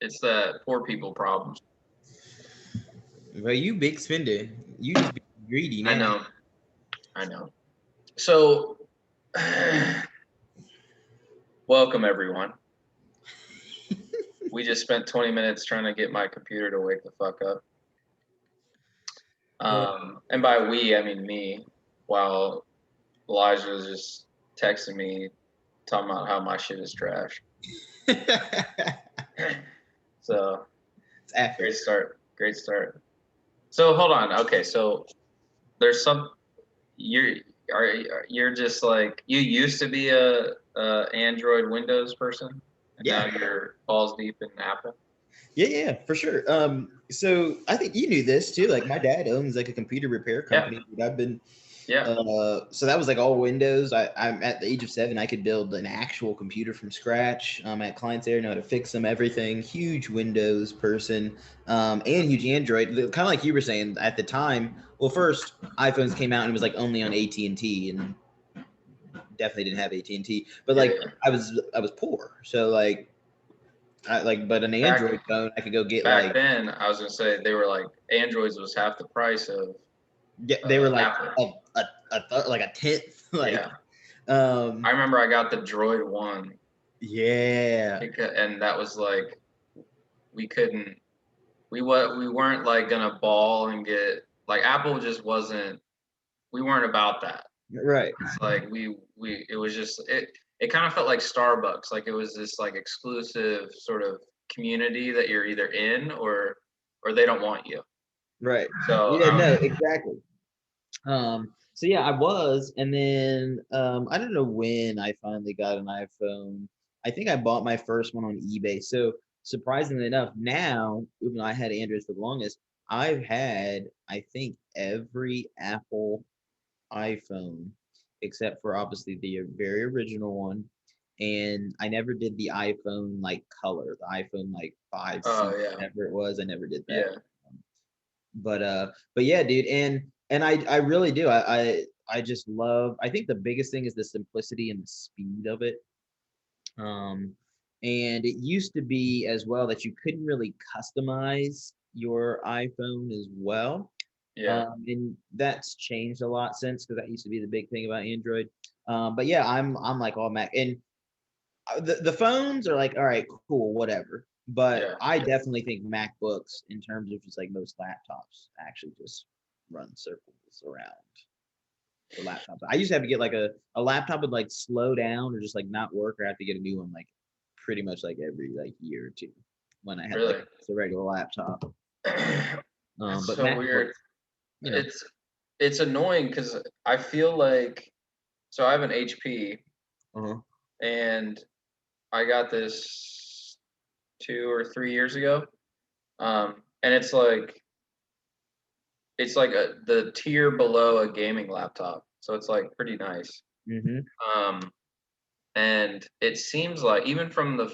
It's the poor people problem. Well, you big spender. You just be greedy I now. know. I know. So, welcome everyone. We just spent 20 minutes trying to get my computer to wake the fuck up. And by we, I mean me. While Elijah was just texting me, talking about how my shit is trash. So, It's great accurate. start. Great start. So hold on. Okay, so there's some you're you're just like you used to be a Android Windows person, and now Yeah. you're balls deep in Apple. Yeah, for sure. So I think you knew this too. Like my dad owns like a computer repair Yeah, company. Dude, I've been yeah. so that was like all Windows. I'm at the age of 7. I could build an actual computer from scratch. At clients there, know how to fix them, everything. Huge Windows person, and huge Android. Kind of like you were saying at the time. Well, first iPhones came out and it was like only on AT&T, and definitely didn't have AT&T. But Yeah, like yeah. I was poor, so like but an Back Android phone I could go get back like then, I was gonna say they were like Androids was half the price of yeah, they were like Apple. like a tenth. Yeah, Like I um remember I got the Droid one, yeah. and that was like we couldn't we weren't like gonna ball and get like Apple just wasn't we weren't about that. Right. It's like we it was just it kind of felt like Starbucks. Like it was this like exclusive sort of community that you're either in or they don't want you. Right. So Yeah, no, exactly. So yeah, I was, and then I don't know when I finally got an iPhone. I think I bought my first one on eBay. So surprisingly enough, now, even though I had Androids for the longest, I've had I think every Apple iPhone except for obviously the very original one. And I never did the iPhone like color, the iPhone like 5C, yeah, whatever it was. I never did that. yeah, But yeah, dude, and I really do. I just love. I think the biggest thing is the simplicity and the speed of it. Um, and it used to be as well that you couldn't really customize your iPhone as well. yeah. And that's changed a lot since because that used to be the big thing about Android. But yeah, I'm like all Mac, and the phones are like all right, cool, whatever. But Yeah, I definitely think MacBooks, in terms of just like most laptops, actually just run circles around the laptops. I used to have to get like a laptop would like slow down or just like not work, or I have to get a new one like pretty much like every like year or two when I had like really. just a regular laptop. That's But so MacBooks, weird. you know. It's it's annoying because I feel like so I have an HP Uh-huh. and I got this 2 or 3 years ago. And it's like the tier below a gaming laptop, so it's like pretty nice. Mm-hmm. Um, and it seems like even from the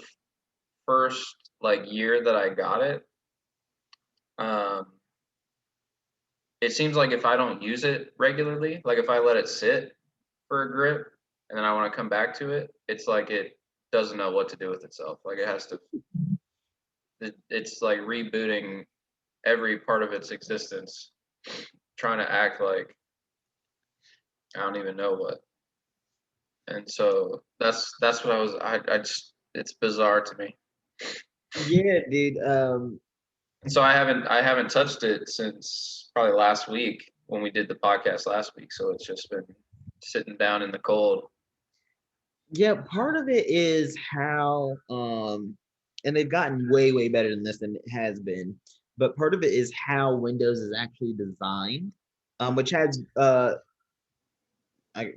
first like year that I got it, um, it seems like if I don't use it regularly, like if I let it sit for a grip and then I want to come back to it, it's like it doesn't know what to do with itself. Like it has to, it's like rebooting every part of its existence, trying to act like I don't even know what. And so that's what I just it's bizarre to me. Yeah, dude. So I haven't touched it since probably last week when we did the podcast last week. So it's just been sitting down in the cold. Yeah, part of it is how and they've gotten way, way better than this than it has been. But part of it is how Windows is actually designed, which has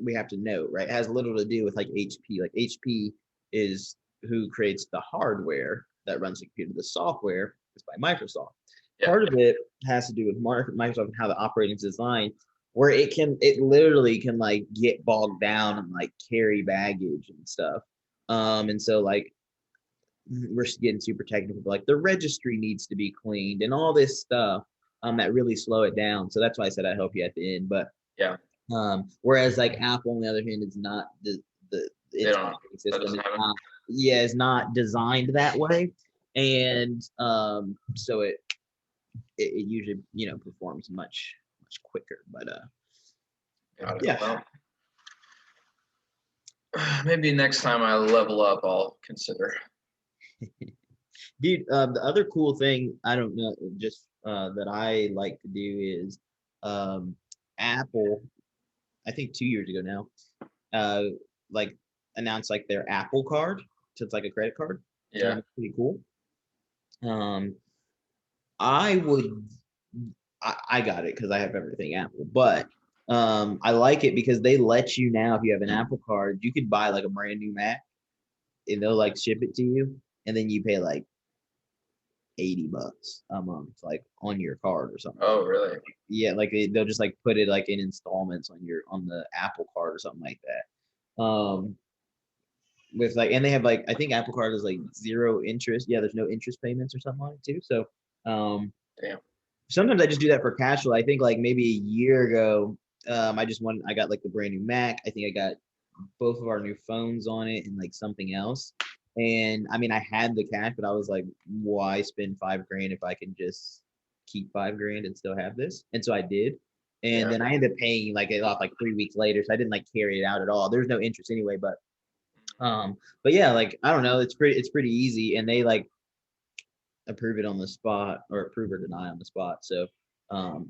we have to note, right? It has little to do with like HP. Like HP is who creates the hardware that runs the computer. The software is by Microsoft. Yeah, Part of it has to do with Microsoft and how the operating is designed, where it literally can like get bogged down and like carry baggage and stuff. And so like we're getting super technical, but like the registry needs to be cleaned and all this stuff that really slow it down. So that's why I said I help you at the end. But yeah. whereas like Apple, on the other hand, is not the They its don't. operating That system doesn't is happen. not, yeah, is not designed that way. and so it usually performs much quicker. But Got it. yeah. Well, maybe next time I level up, I'll consider. Dude, the other cool thing I don't know, just that I like to do is Apple. I think 2 years ago now, like announced like their Apple Card, so it's like a credit card. Yeah. It's pretty cool. Um, I would, I got it because I have everything Apple, but I like it because they let you now if you have an Apple Card, you could buy like a brand new Mac and they'll like ship it to you, and then you pay like $80 a month, like on your card or something. Oh, really? Yeah, like they'll just like put it like in installments on the Apple Card or something like that. With like, and they have like I think Apple Card is like zero interest. Yeah, there's no interest payments or something on it too. So Damn. sometimes I just do that for cash flow. I think like maybe a year ago, I got like the brand new Mac. I think I got both of our new phones on it and like something else. And I mean, I had the cash, but I was like, why spend $5,000 if I can just keep $5,000 and still have this? And so I did. And Yeah. then I ended up paying like it off like 3 weeks later. So I didn't like carry it out at all. There's no interest anyway, but yeah, like I don't know, it's pretty easy and they like approve it on the spot or approve or deny on the spot. So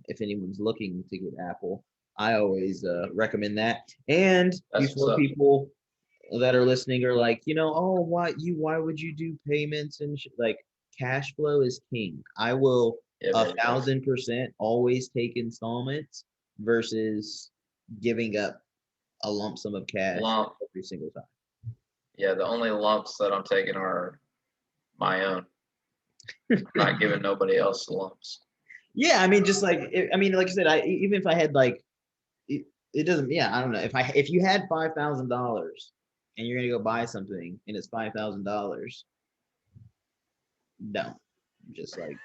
if anyone's looking to get Apple, I always recommend that. And That's what's before up. people that are listening are like, oh, why would you do payments and like cash flow is king. I will Yeah, a baby. 1,000% always take installments versus giving up a lump sum of cash Lump. every single time. Yeah, the only lumps that I'm taking are my own. Not giving nobody else lumps. Yeah, I mean, just like I mean, like I said, even if I had like it doesn't. Yeah, I don't know if you had $5,000 and you're gonna go buy something and it's $5,000, don't just like.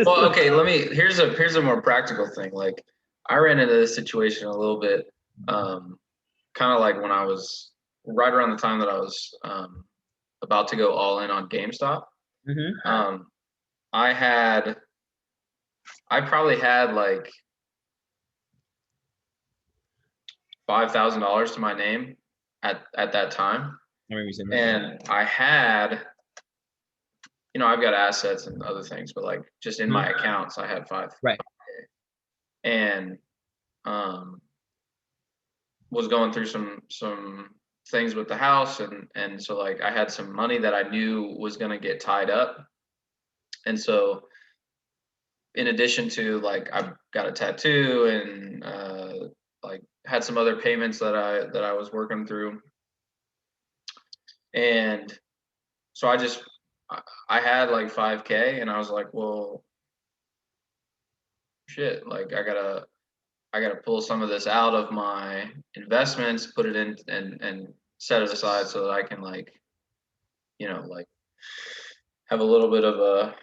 Well, okay, here's a more practical thing. Like I ran into this situation a little bit, kind of like when I was right around the time that I was about to go all in on GameStop. Mm-hmm. I probably had like $5,000 to my name at that time, I remember you saying that. and I had, I've got assets and other things, but like just in my accounts, I had five. Right. And was going through some things with the house, and so like I had some money that I knew was going to get tied up, and so in addition to like I've got a tattoo and like had some other payments that I was working through, and so I had like 5K, and I was like, well, shit, like I gotta pull some of this out of my investments, put it in and set it aside so that I can like, like have a little bit of a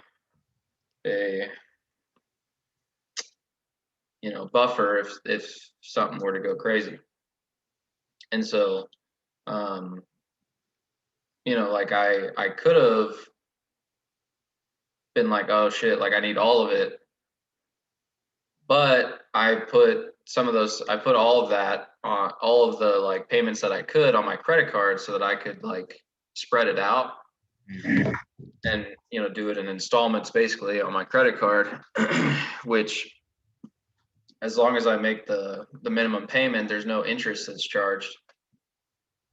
buffer if something were to go crazy. And so like I could have been like, oh shit, like I need all of it, but I put all of that on all of the like payments that I could on my credit card so that I could like spread it out and do it in installments basically on my credit card, which as long as I make the minimum payment, there's no interest that's charged.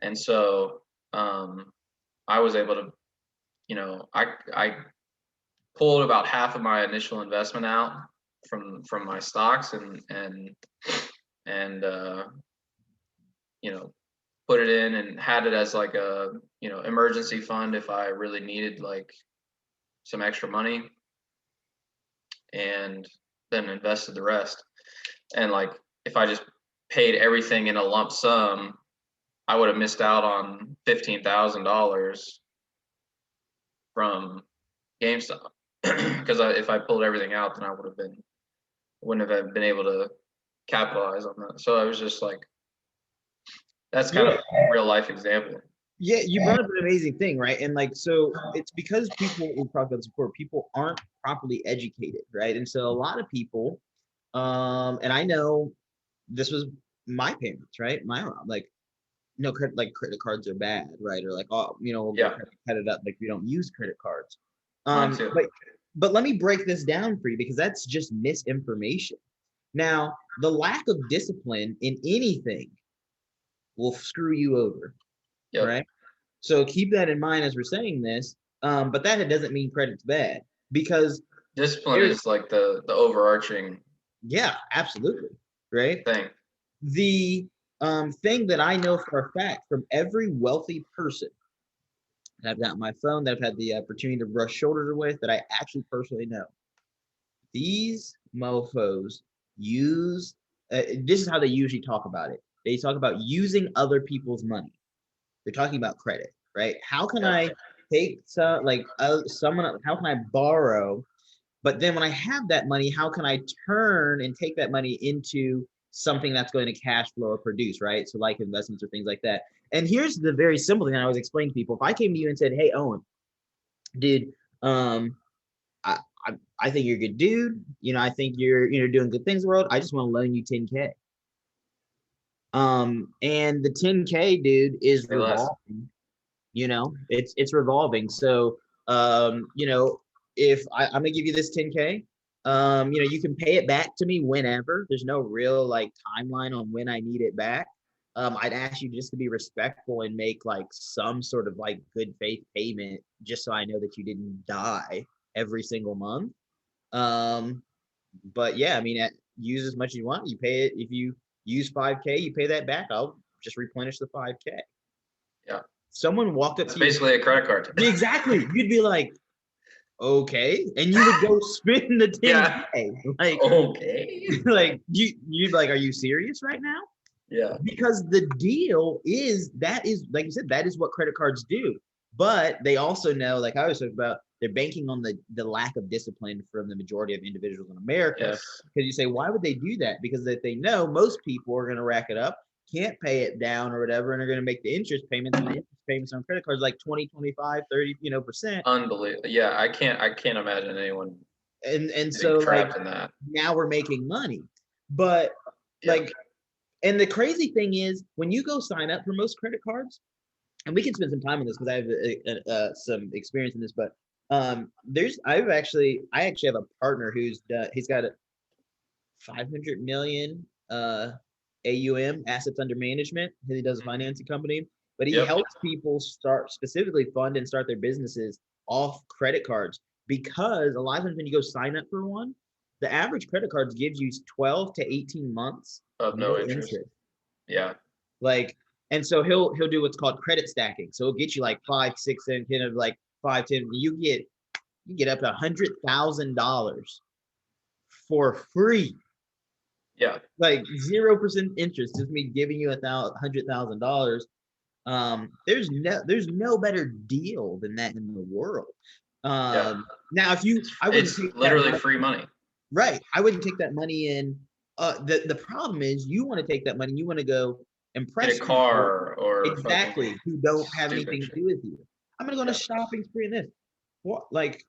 And so I was able to, I pulled about half of my initial investment out from my stocks and put it in and had it as like a emergency fund if I really needed like some extra money, and then invested the rest. And like if I just paid everything in a lump sum, I would have missed out on $15,000 from GameStop because if I pulled everything out, then I wouldn't have been able to capitalize on that. So I was just like, that's kind of a real life example. Yeah, you brought up an amazing thing, right? And like, so it's because people, we talked about this before, people aren't properly educated, right? And so a lot of people, and I know this was my parents, right? My mom, like, no, like credit cards are bad, right? Or like, oh, we'll go Yeah, cut it up, like we don't use credit cards. mine too. But let me break this down for you because that's just misinformation. Now, the lack of discipline in anything will screw you over, Yep. right? So keep that in mind as we're saying this. But that doesn't mean credit's bad because Discipline there's, is like the overarching yeah, absolutely, right? thing. The thing that I know for a fact from every wealthy person that I've got on my phone that I've had the opportunity to brush shoulders with that I actually personally know, these mofos use, this is how they usually talk about it. They talk about using other people's money. They're talking about credit, right? How can Yep. I take someone? How can I borrow? But then when I have that money, how can I turn and take that money into something that's going to cash flow or produce, right? So like investments or things like that. And here's the very simple thing I always explain to people: if I came to you and said, "Hey, Owen, dude, um, I, I think you're a good dude. I think you're doing good things in the world. I just want to loan you 10K." And the 10K, dude, is Say less. revolving. It's revolving. So if I'm gonna give you this 10K, you can pay it back to me whenever. There's no real like timeline on when I need it back. I'd ask you just to be respectful and make like some sort of like good faith payment, just so I know that you didn't die every single month. um but yeah, I mean, use as much as you want. You pay it. If you use 5K, you pay that back. I'll just replenish the 5K. Yeah. Someone walked up It's to you. basically a credit card. Exactly. You'd be like, okay. And you would go spend the Yeah. 10K. Like, Okay. you'd be like, are you serious right now? Yeah. Because the deal is that is, like you said, that is what credit cards do. But they also know, like I was talking about, they're banking on the lack of discipline from the majority of individuals in America. Yes. Because you say, why would they do that? Because if they know most people are going to rack it up, can't pay it down or whatever, and are going to make the interest payments, and the interest payments on credit cards like 20, 25, 30, percent. Unbelievable. Yeah, I can't imagine anyone And getting so like trapped in that. now we're making money. But Yeah. like, and the crazy thing is when you go sign up for most credit cards, and we can spend some time on this because I have some experience in this, but I actually have a partner he's got a 500 million AUM, assets under management. He does a financing company, but he Yep. helps people start, specifically fund and start their businesses off credit cards, because a lot of times when you go sign up for one, the average credit cards gives you 12 to 18 months Of no no interest. interest. Yeah. Like, and so he'll do what's called credit stacking. So he'll get you like 5, 6, 7, 10 of like 5, 10. You get up to $100,000 for free, Yeah. like 0% interest. Just me giving you $100,000. There's no better deal than that in the world. Yeah. Now I wouldn't It's take that literally money, free money. right? I wouldn't take that money in. The problem is you want to take that money, you want to go Get a impress people, car or fucking exactly, who don't have stupid anything to shit. do with you. I'm gonna go on a Yeah. shopping spree in this. What, like,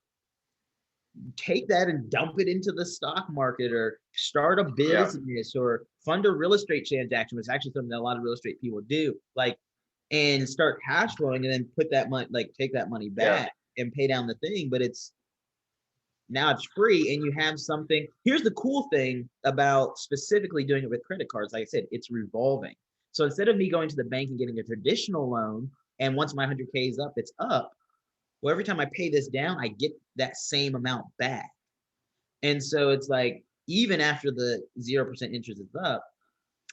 take that and dump it into the stock market, or start a Yeah. business, or fund a real estate transaction, which is actually something that a lot of real estate people do. Like, and start cash flowing, and then put that money, like take that money Yeah. back and pay down the thing. But now it's free, and you have something. Here's the cool thing about specifically doing it with credit cards. Like I said, it's revolving. So instead of me going to the bank and getting a traditional loan, and once my 100K is up, it's up. Well, every time I pay this down, I get that same amount back. And so it's like, even after the 0% interest is up,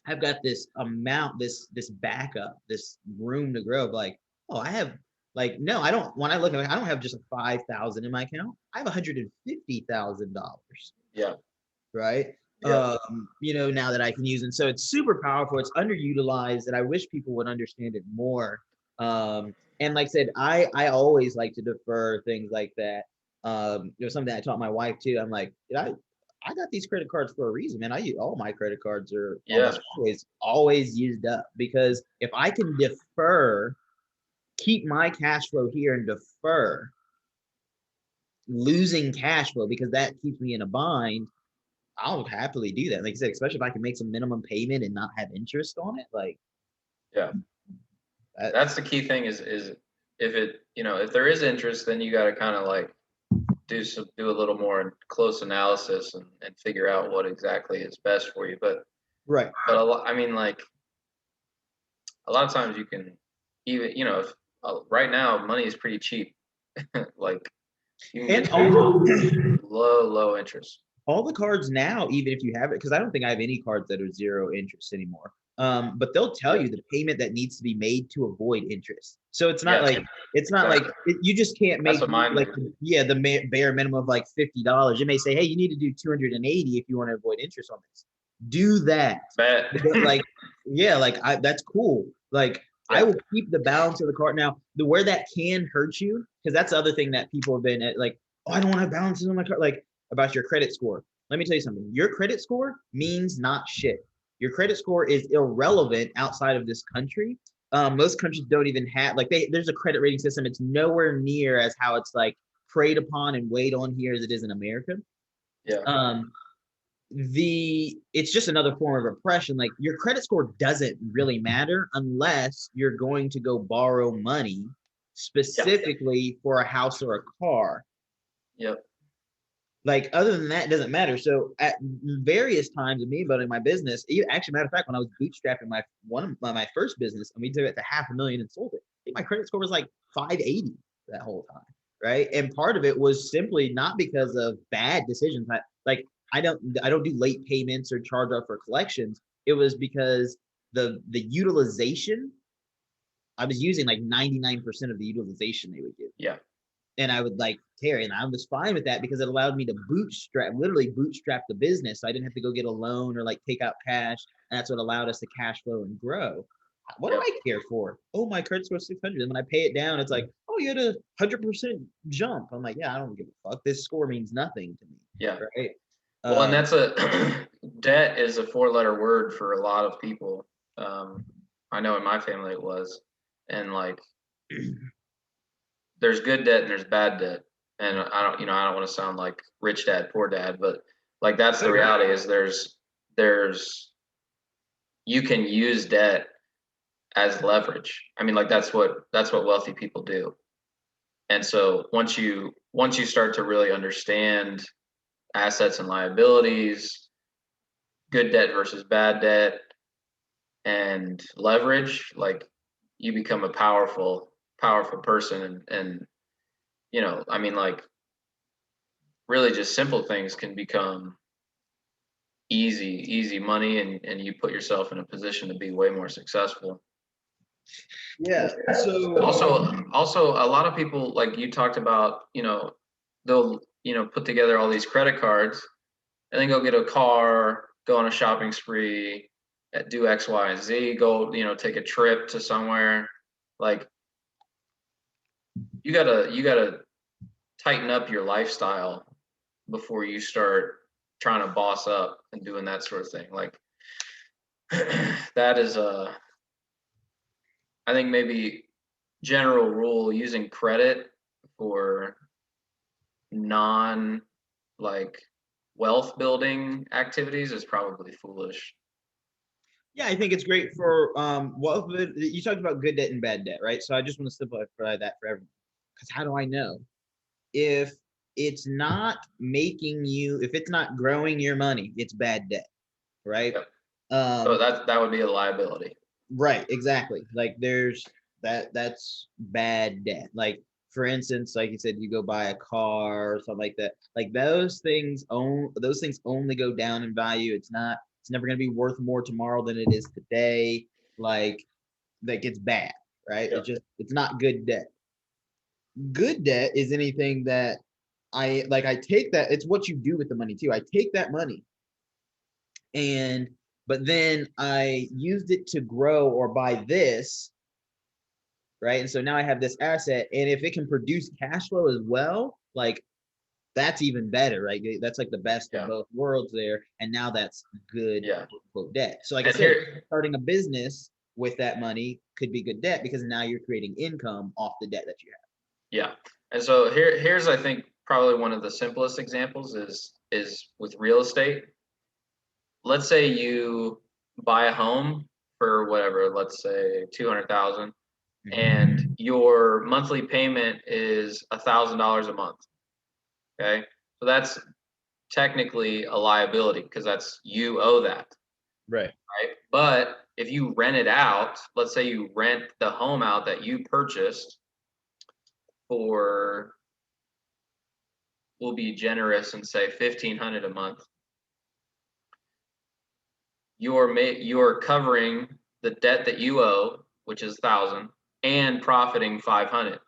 I've got this amount, this backup, this room to grow. Like, oh, I have, like, no, I don't. When I look at it, I don't have just 5,000 in my account. I have $150,000, Yeah. right? Yeah. Now that I can use. And so it's super powerful. It's underutilized, and I wish people would understand it more. And like I said, I always like to defer things like that. Something I taught my wife too. I'm like, I got these credit cards for a reason, man. All my credit cards are Yeah. almost always used up, because if I can defer keep my cash flow here and defer losing cash flow because that keeps me in a bind, I'll happily do that. Like I said, especially if I can make some minimum payment and not have interest on it. Like, Yeah. that, That's the key thing is if it, if there is interest, then you got to kind of like do a little more close analysis and figure out what exactly is best for you. But right. I mean, like a lot of times you can even, if right now money is pretty cheap, like you can And get to low interest. all the cards now, even if you have it, because I don't think I have any cards that are zero interest anymore. But they'll tell Yeah. you the payment that needs to be made to avoid interest. So it's not Yes, like you just can't that's make what mine like is. the bare minimum of like $50. It may say, hey, you need to do 280 if you want to avoid interest on this. Do that. Bet. Like, yeah, like that's cool. Like I Yeah. will keep the balance of the card. Now, where that can hurt you, because that's the other thing that people have been at, like, oh, I don't want to have balances on my card. Like about your credit score. Let me tell you something. Your credit score means not shit. Your credit score is irrelevant outside of this country. Most countries don't even have there's a credit rating system. It's nowhere near as how it's like preyed upon and weighed on here as it is in America. Yeah. It's just another form of oppression. Like your credit score doesn't really matter unless you're going to go borrow money specifically for a house or a car. Yep. Like other than that, it doesn't matter. So at various times of me building my business, actually, matter of fact, when I was bootstrapping my first business, and we took it to $500,000 and sold it, I think my credit score was like 580 that whole time, right? And part of it was simply not because of bad decisions. I don't do late payments or charge off for collections. It was because the utilization, I was using like 99% of the utilization they would give. Yeah. And I would like carry, and I was fine with that because it allowed me to literally bootstrap the business. So I didn't have to go get a loan or like take out cash. And that's what allowed us to cash flow and grow. What do I care for? Oh, my credit score is 600. And when I pay it down, it's like, oh, you had a 100% jump. I'm like, yeah, I don't give a fuck. This score means nothing to me. Yeah. Right. Well, and that's debt is a 4-letter word for a lot of people. I know in my family it was, and like there's good debt and there's bad debt, and I don't want to sound like rich dad, poor dad, but like that's the reality is there's you can use debt as leverage. I mean, like that's what wealthy people do. And so once you start to really understand assets and liabilities, good debt versus bad debt, and leverage, like you become a powerful person. And I mean, like really just simple things can become easy money, and you put yourself in a position to be way more successful. Yeah. So Also a lot of people, like you talked about, they'll put together all these credit cards and then go get a car, go on a shopping spree, do X, Y, and Z, go, take a trip to somewhere. Like you gotta tighten up your lifestyle before you start trying to boss up and doing that sort of thing. Like that is I think maybe general rule, using credit for non like wealth building activities is probably foolish. yeah, I think it's great for you talked about good debt and bad debt, right? So I just want to simplify that for everyone. Because how do I know if it's not if it's not growing your money, it's bad debt, right? Yep. So Um, that would be a liability. right, exactly. Like that's bad debt. Like for instance, like you said, you go buy a car or something like that. Like those things only go down in value. It's never gonna be worth more tomorrow than it is today. Like that gets bad, right? Yep. It's not good debt. Good debt is anything that I take that, it's what you do with the money too. I take that money but then I used it to grow or buy this, right? And so now I have this asset, and if it can produce cash flow as well, like that's even better, right? That's like the best of both worlds there. And now that's good Yeah. quote debt. So like I And said, here, starting a business with that money could be good debt because now you're creating income off the debt that you have. Yeah. And so here's I think probably one of the simplest examples is with real estate. Let's say you buy a home for whatever, let's say 200,000, and your monthly payment is $1,000 a month. Okay. So that's technically a liability because that's you owe that. Right. Right. But if you rent it out, let's say you rent the home out that you purchased for, we'll be generous and say 1,500 a month. You're covering the debt that you owe, which is 1,000, and profiting 500.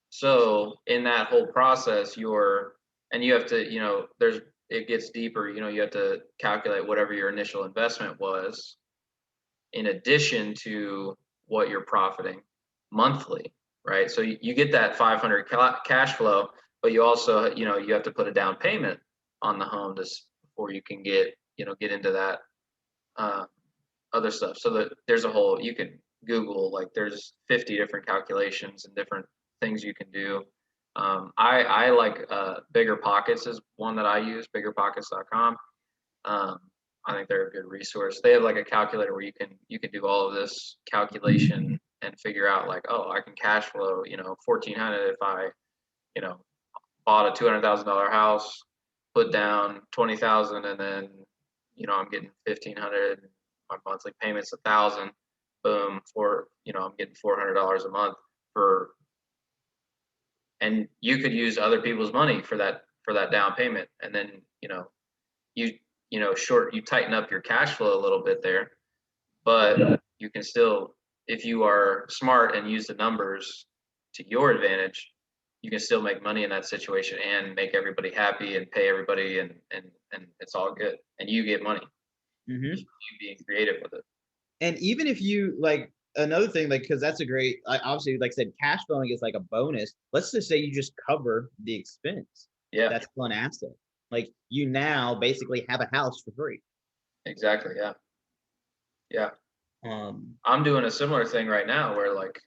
So in that whole process, and you have to, it gets deeper. You have to calculate whatever your initial investment was, in addition to what you're profiting monthly, right? So you get that 500 cash flow, but you also, you have to put a down payment on the home before you can get into that other stuff. So that there's you can Google, like there's 50 different calculations and different things you can do. I like Bigger Pockets is one that I use, biggerpockets.com. I think they're a good resource. They have like a calculator where you can do all of this calculation and figure out like, oh, I can cash flow, 1,400 if I, you know, bought a $200,000 house, put down 20,000, and then, I'm getting 1,500. My monthly payment's 1,000. Boom, I'm getting $400 a month and you could use other people's money for that down payment, and then you tighten up your cash flow a little bit there, but you can still, if you are smart and use the numbers to your advantage, you can still make money in that situation and make everybody happy and pay everybody, and it's all good, and you get money. You being creative with it. And even if you like another thing, like, because that's a great, obviously, like I said, cash flowing is like a bonus. Let's just say you just cover the expense. Yeah, that's one asset. Like you now basically have a house for free. Exactly. Yeah. I'm doing a similar thing right now where like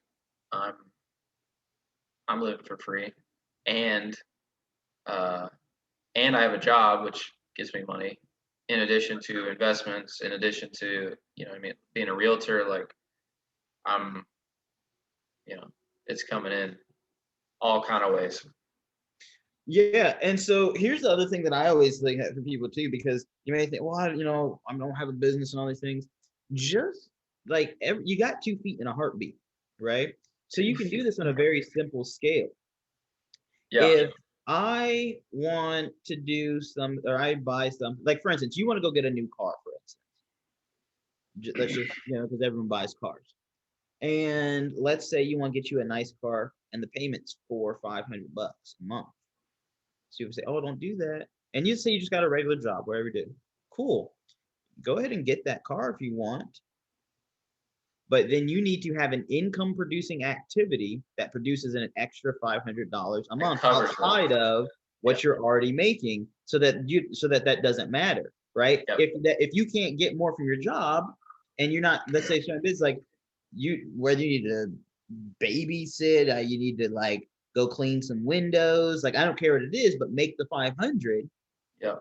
I'm living for free, and I have a job which gives me money in addition to investments, in addition to being a realtor. Like I'm, it's coming in all kind of ways. Yeah, and so here's the other thing that I always think for people too, because you may think, well, I don't have a business and all these things. Just like you got 2 feet in a heartbeat, right? So you can do this on a very simple scale. Yeah. If I want to do or I buy something, like for instance, you want to go get a new car, for instance. Let's just, because everyone buys cars. And let's say you want to get you a nice car and the payment's $400 or $500 a month. So you say, oh, don't do that. And you say you just got a regular job, whatever you do. Cool. Go ahead and get that car if you want. But then you need to have an income producing activity that produces an extra $500 a month outside of what you're already making, so that doesn't matter, right? Yep. If you can't get more from your job and you're not, let's say starting business, like whether you need to babysit, you need to like go clean some windows, like I don't care what it is, but make the 500. Yeah.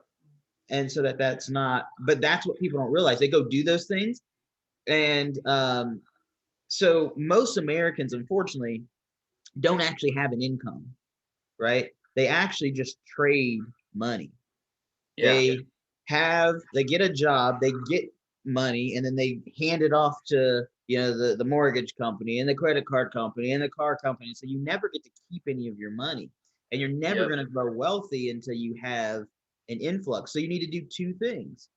And so that's not, but that's what people don't realize. They go do those things. And so most Americans, unfortunately, don't actually have an income, right? They actually just trade money. Yeah. They get a job, they get money, and then they hand it off to the mortgage company and the credit card company and the car company. So you never get to keep any of your money, and you're never going to grow wealthy until you have an influx. So you need to do 2 things.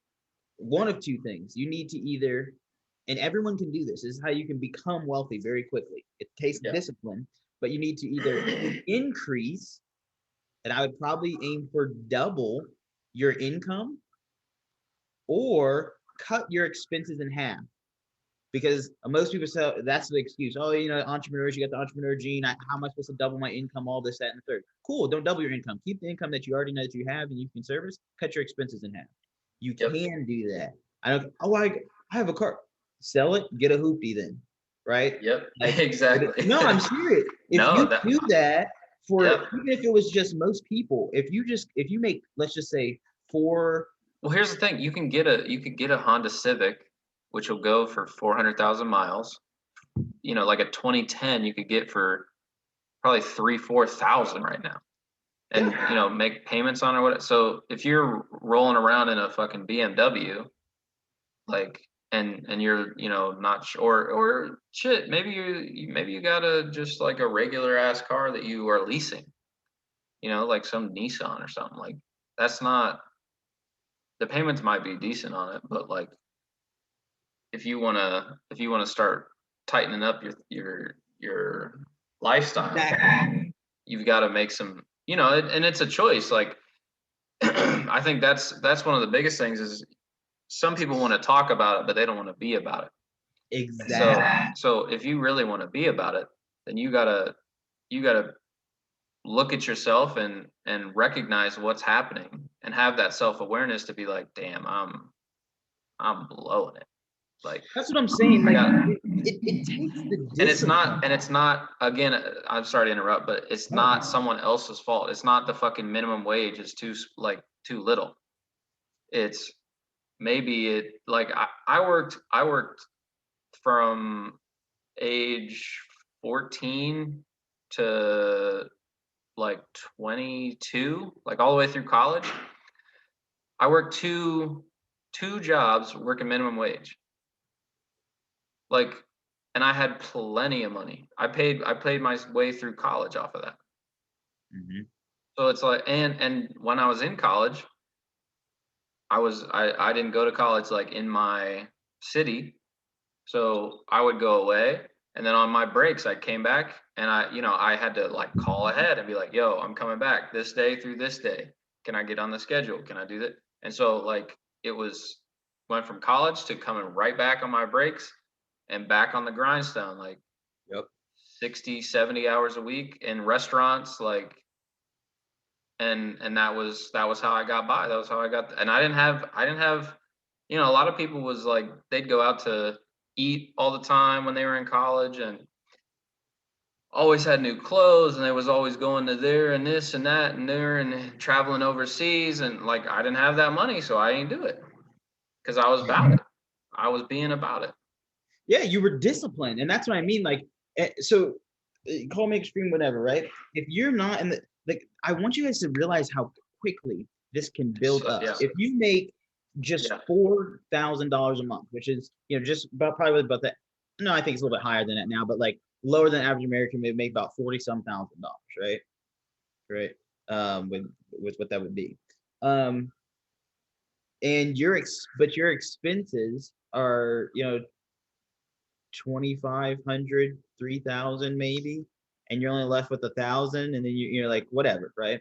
One of 2 things. You need to either, and everyone can do this. This is how you can become wealthy very quickly. It takes discipline, but you need to either increase, and I would probably aim for double your income, or cut your expenses in half. Because most people say that's the excuse. Oh, entrepreneurs, you got the entrepreneur gene. How am I supposed to double my income? All this, that, and the third. Cool. Don't double your income. Keep the income that you already know that you have and you can service. Cut your expenses in half. You can do that. I have a car. sell it, get a hoopty then, right? Yep. Like, Exactly. no, I'm serious. If No, you that. do that for, Yep. even if it was just most people, if you make, let's just say four. Well, here's the thing. You could get a Honda Civic, which will go for 400,000 miles. Like a 2010, you could get for probably 3-4 thousand right now, and Yeah. make payments on or what. So if you're rolling around in a fucking BMW, like, and you're not sure, or shit, maybe you got a just like a regular ass car that you are leasing, like some Nissan or something. Like, that's not, the payments might be decent on it, but like, if you wanna start tightening up your lifestyle, Exactly. you've got to make some, and it's a choice. Like, I think that's one of the biggest things is some people want to talk about it, but they don't want to be about it. So Exactly. so if you really want to be about it, then you gotta look at yourself and recognize what's happening and have that self-awareness to be like, damn, I'm blowing it. Like, That's what I'm saying. I Like, got, it takes the and it's not, discipline. again, I'm sorry to interrupt, but it's Oh, not someone else's fault. It's not the fucking minimum wage is too little. It's maybe it like I worked from age 14 to like 22, like all the way through college. I worked two jobs working minimum wage. Like, and I had plenty of money. I paid my way through college off of that. mhm. So it's like, and when I was in college, I didn't go to college like in my city. So I would go away, and then on my breaks I came back, and I had to like call ahead and be like, yo, I'm coming back this day through this day. Can I get on the schedule? Can I do that? And so like it was, went from college to coming right back on my breaks and back on the grindstone, like Yep. 60-70 hours a week in restaurants, like, and that was how I got by. That was how I got, and I didn't have, a lot of people was like they'd go out to eat all the time when they were in college and always had new clothes, and they was always going to there and this and that and there and traveling overseas, and like I didn't have that money, so I didn't do it because I was about it. I was being about it. Yeah, you were disciplined, and that's what I mean. Like, so call me extreme, whatever, right? If you're not in the, like, I want you guys to realize how quickly this can build So, up. yeah, If you make just yeah, $4,000 a month, which is just about probably about that. No, I think it's a little bit higher than that now, but like lower than average American would make about 40-some thousand dollars, right? Right. With what that would be. Um, and but your expenses are 2,500, 3,000 maybe, and you're only left with 1,000, and then you're like, whatever, right?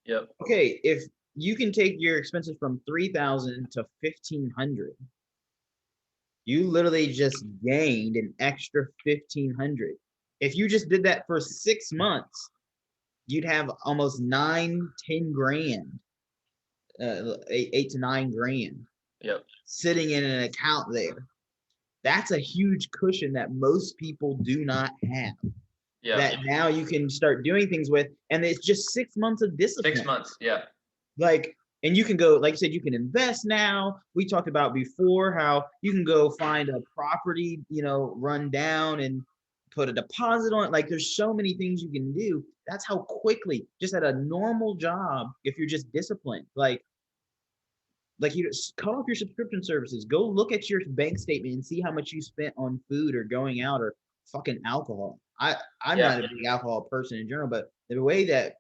yep, Okay, if you can take your expenses from 3,000 to 1,500, you literally just gained an extra 1,500. If you just did that for 6 months, you'd have almost 9, 10 grand, 8 to 9 grand yep, sitting in an account there. That's a huge cushion that most people do not have. yeah. That now you can start doing things with, and it's just 6 months of 6 discipline. months, yeah, Like, and you can go, like you said, you can invest now. We talked about before how you can go find a property, run down and put a deposit on it. Like, there's so many things you can do. That's how quickly, just at a normal job, if you're just disciplined, like you just cut off your subscription services. Go look at your bank statement and see how much you spent on food or going out or fucking alcohol. I'm yeah. not a big alcohol person in general, but the way that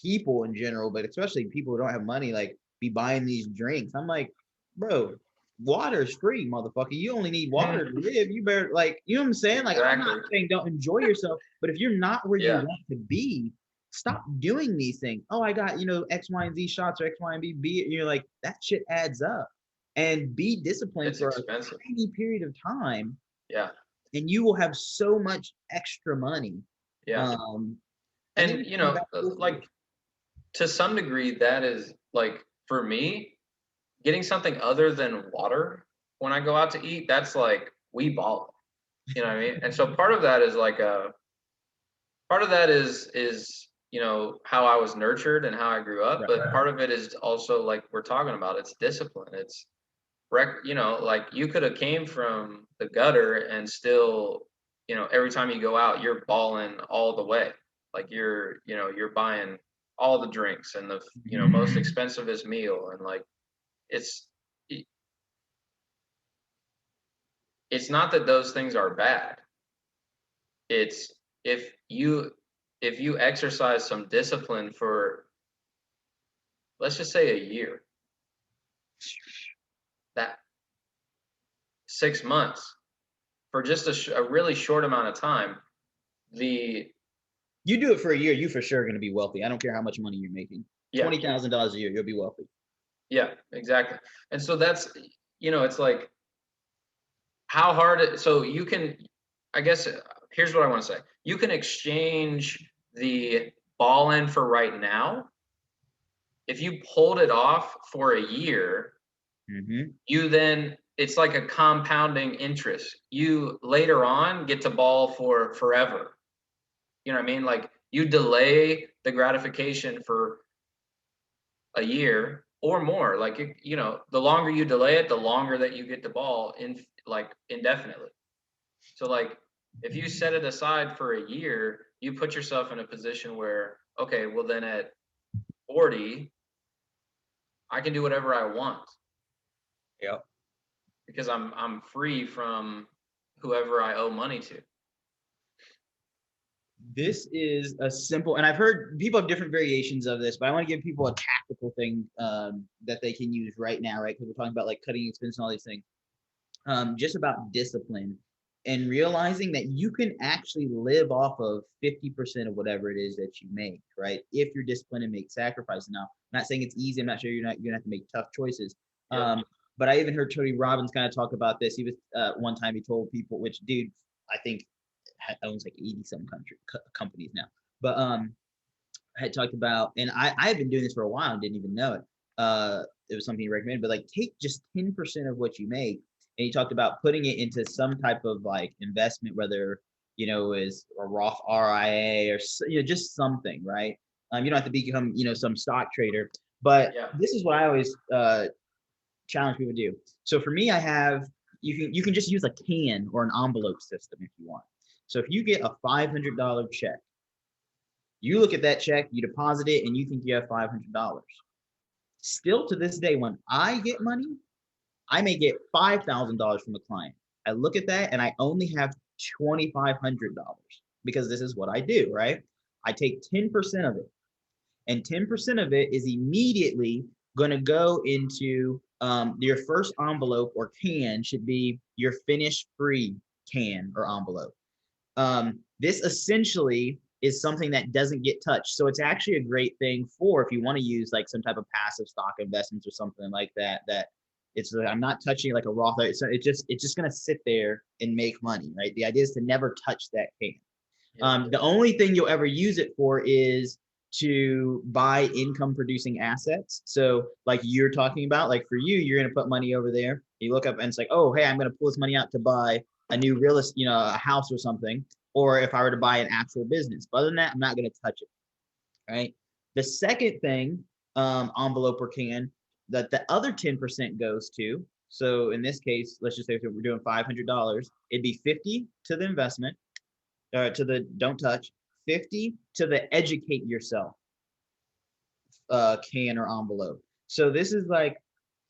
people in general, but especially people who don't have money, like be buying these drinks. I'm like, bro, water is free, motherfucker. You only need water to live. You better, like, you know what I'm saying? Like, I'm not Exactly. saying don't enjoy yourself, but if you're not where you Yeah, want to be, stop doing these things. Oh, I got, X, Y, and Z shots or X, Y, and B. And you're like, that shit adds up. And be disciplined it's for a expensive. tiny period of time, Yeah, and you will have so much extra money. yeah. Um, and then And you come back full force. like, to some degree, that is like, for me, getting something other than water when I go out to eat, that's like we ball. You know what I mean? And so part of that is like part of that is how I was nurtured and how I grew up, but part of it is also like we're talking about, it's discipline. It's like you could have came from the gutter and still, every time you go out, you're balling all the way. Like you're buying all the drinks and the most expensivest meal, and like it's it's not that those things are bad. It's if you exercise some discipline for, let's just say, a year, that 6 months, for just a really short amount of time, you do it for a year, you for sure are going to be wealthy. I don't care how much money you're making. Yeah. $20,000 a year, you'll be wealthy. Yeah, exactly. And so that's, it's like how hard so you can, I guess, here's what I want to say. You can exchange the ball in for right now. If you pulled it off for a year, you then, it's like a compounding interest. You later on get to ball for forever. You know what I mean? Like you delay the gratification for a year or more. Like, the longer you delay it, the longer that you get the ball indefinitely. So like if you set it aside for a year, you put yourself in a position where, okay, well then at 40, I can do whatever I want. Yeah. Because I'm free from whoever I owe money to. This is a simple, and I've heard people have different variations of this, but I want to give people a tactical thing that they can use right now, right? Because we're talking about like cutting expenses and all these things. Just about discipline and realizing that you can actually live off of 50% of whatever it is that you make, right? If you're disciplined and make sacrifices. Now, I'm not saying it's easy. I'm not sure you're gonna have to make tough choices. Yeah. But I even heard Tony Robbins kind of talk about this. He was one time he told people, which dude, I think owns like 80 some companies now, but had talked about, and I've been doing this for a while and didn't even know it. It was something he recommended, but like take just 10% of what you make. And he talked about putting it into some type of like investment, whether, is a Roth RIA or, just something, right? You don't have to become, some stock trader, but this is what I always challenge people to do. So for me, I have, you can just use a can or an envelope system if you want. So if you get a $500 check, you look at that check, you deposit it, and you think you have $500. Still to this day, when I get money, I may get $5,000 from a client. I look at that and I only have $2,500 because this is what I do, right? I take 10% of it, and 10% of it is immediately going to go into your first envelope or can should be your finish free can or envelope. This essentially is something that doesn't get touched. So it's actually a great thing for if you want to use like some type of passive stock investments or something like that, it's I'm not touching it like a Roth. So it's just going to sit there and make money, right? The idea is to never touch that can. The only thing you'll ever use it for is to buy income producing assets. So like you're talking about, like for you, you're going to put money over there. You look up and it's like, oh, hey, I'm going to pull this money out to buy a new real estate, a house or something. Or if I were to buy an actual business. But other than that, I'm not going to touch it, right? The second thing, envelope or can, that the other 10% goes to. So in this case, let's just say if we're doing $500, it'd be 50 to the investment, to the don't touch, 50 to the educate yourself can or envelope. So this is like,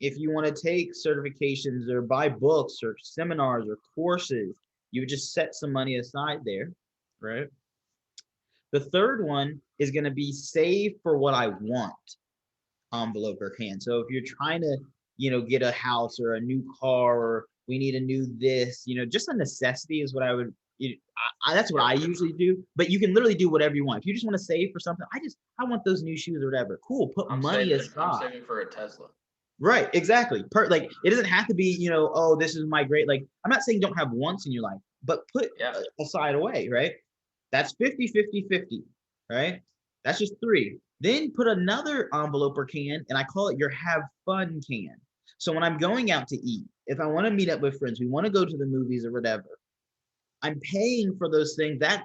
if you want to take certifications or buy books or seminars or courses, you would just set some money aside there, right? The third one is going to be save for what I want envelope or can. So if you're trying to, get a house or a new car, or we need a new this, just a necessity is what I would, that's what I usually do. But you can literally do whatever you want. If you just want to save for something, I want those new shoes or whatever. Cool. Put money aside. I'm saving for a Tesla. Right, exactly. Like it doesn't have to be, oh, this is my great, like, I'm not saying don't have wants in your life, but put aside away, right? That's 50, 50, 50, right? That's just 3. Then put another envelope or can, and I call it your have fun can. So when I'm going out to eat, if I want to meet up with friends, we want to go to the movies or whatever, I'm paying for those things. That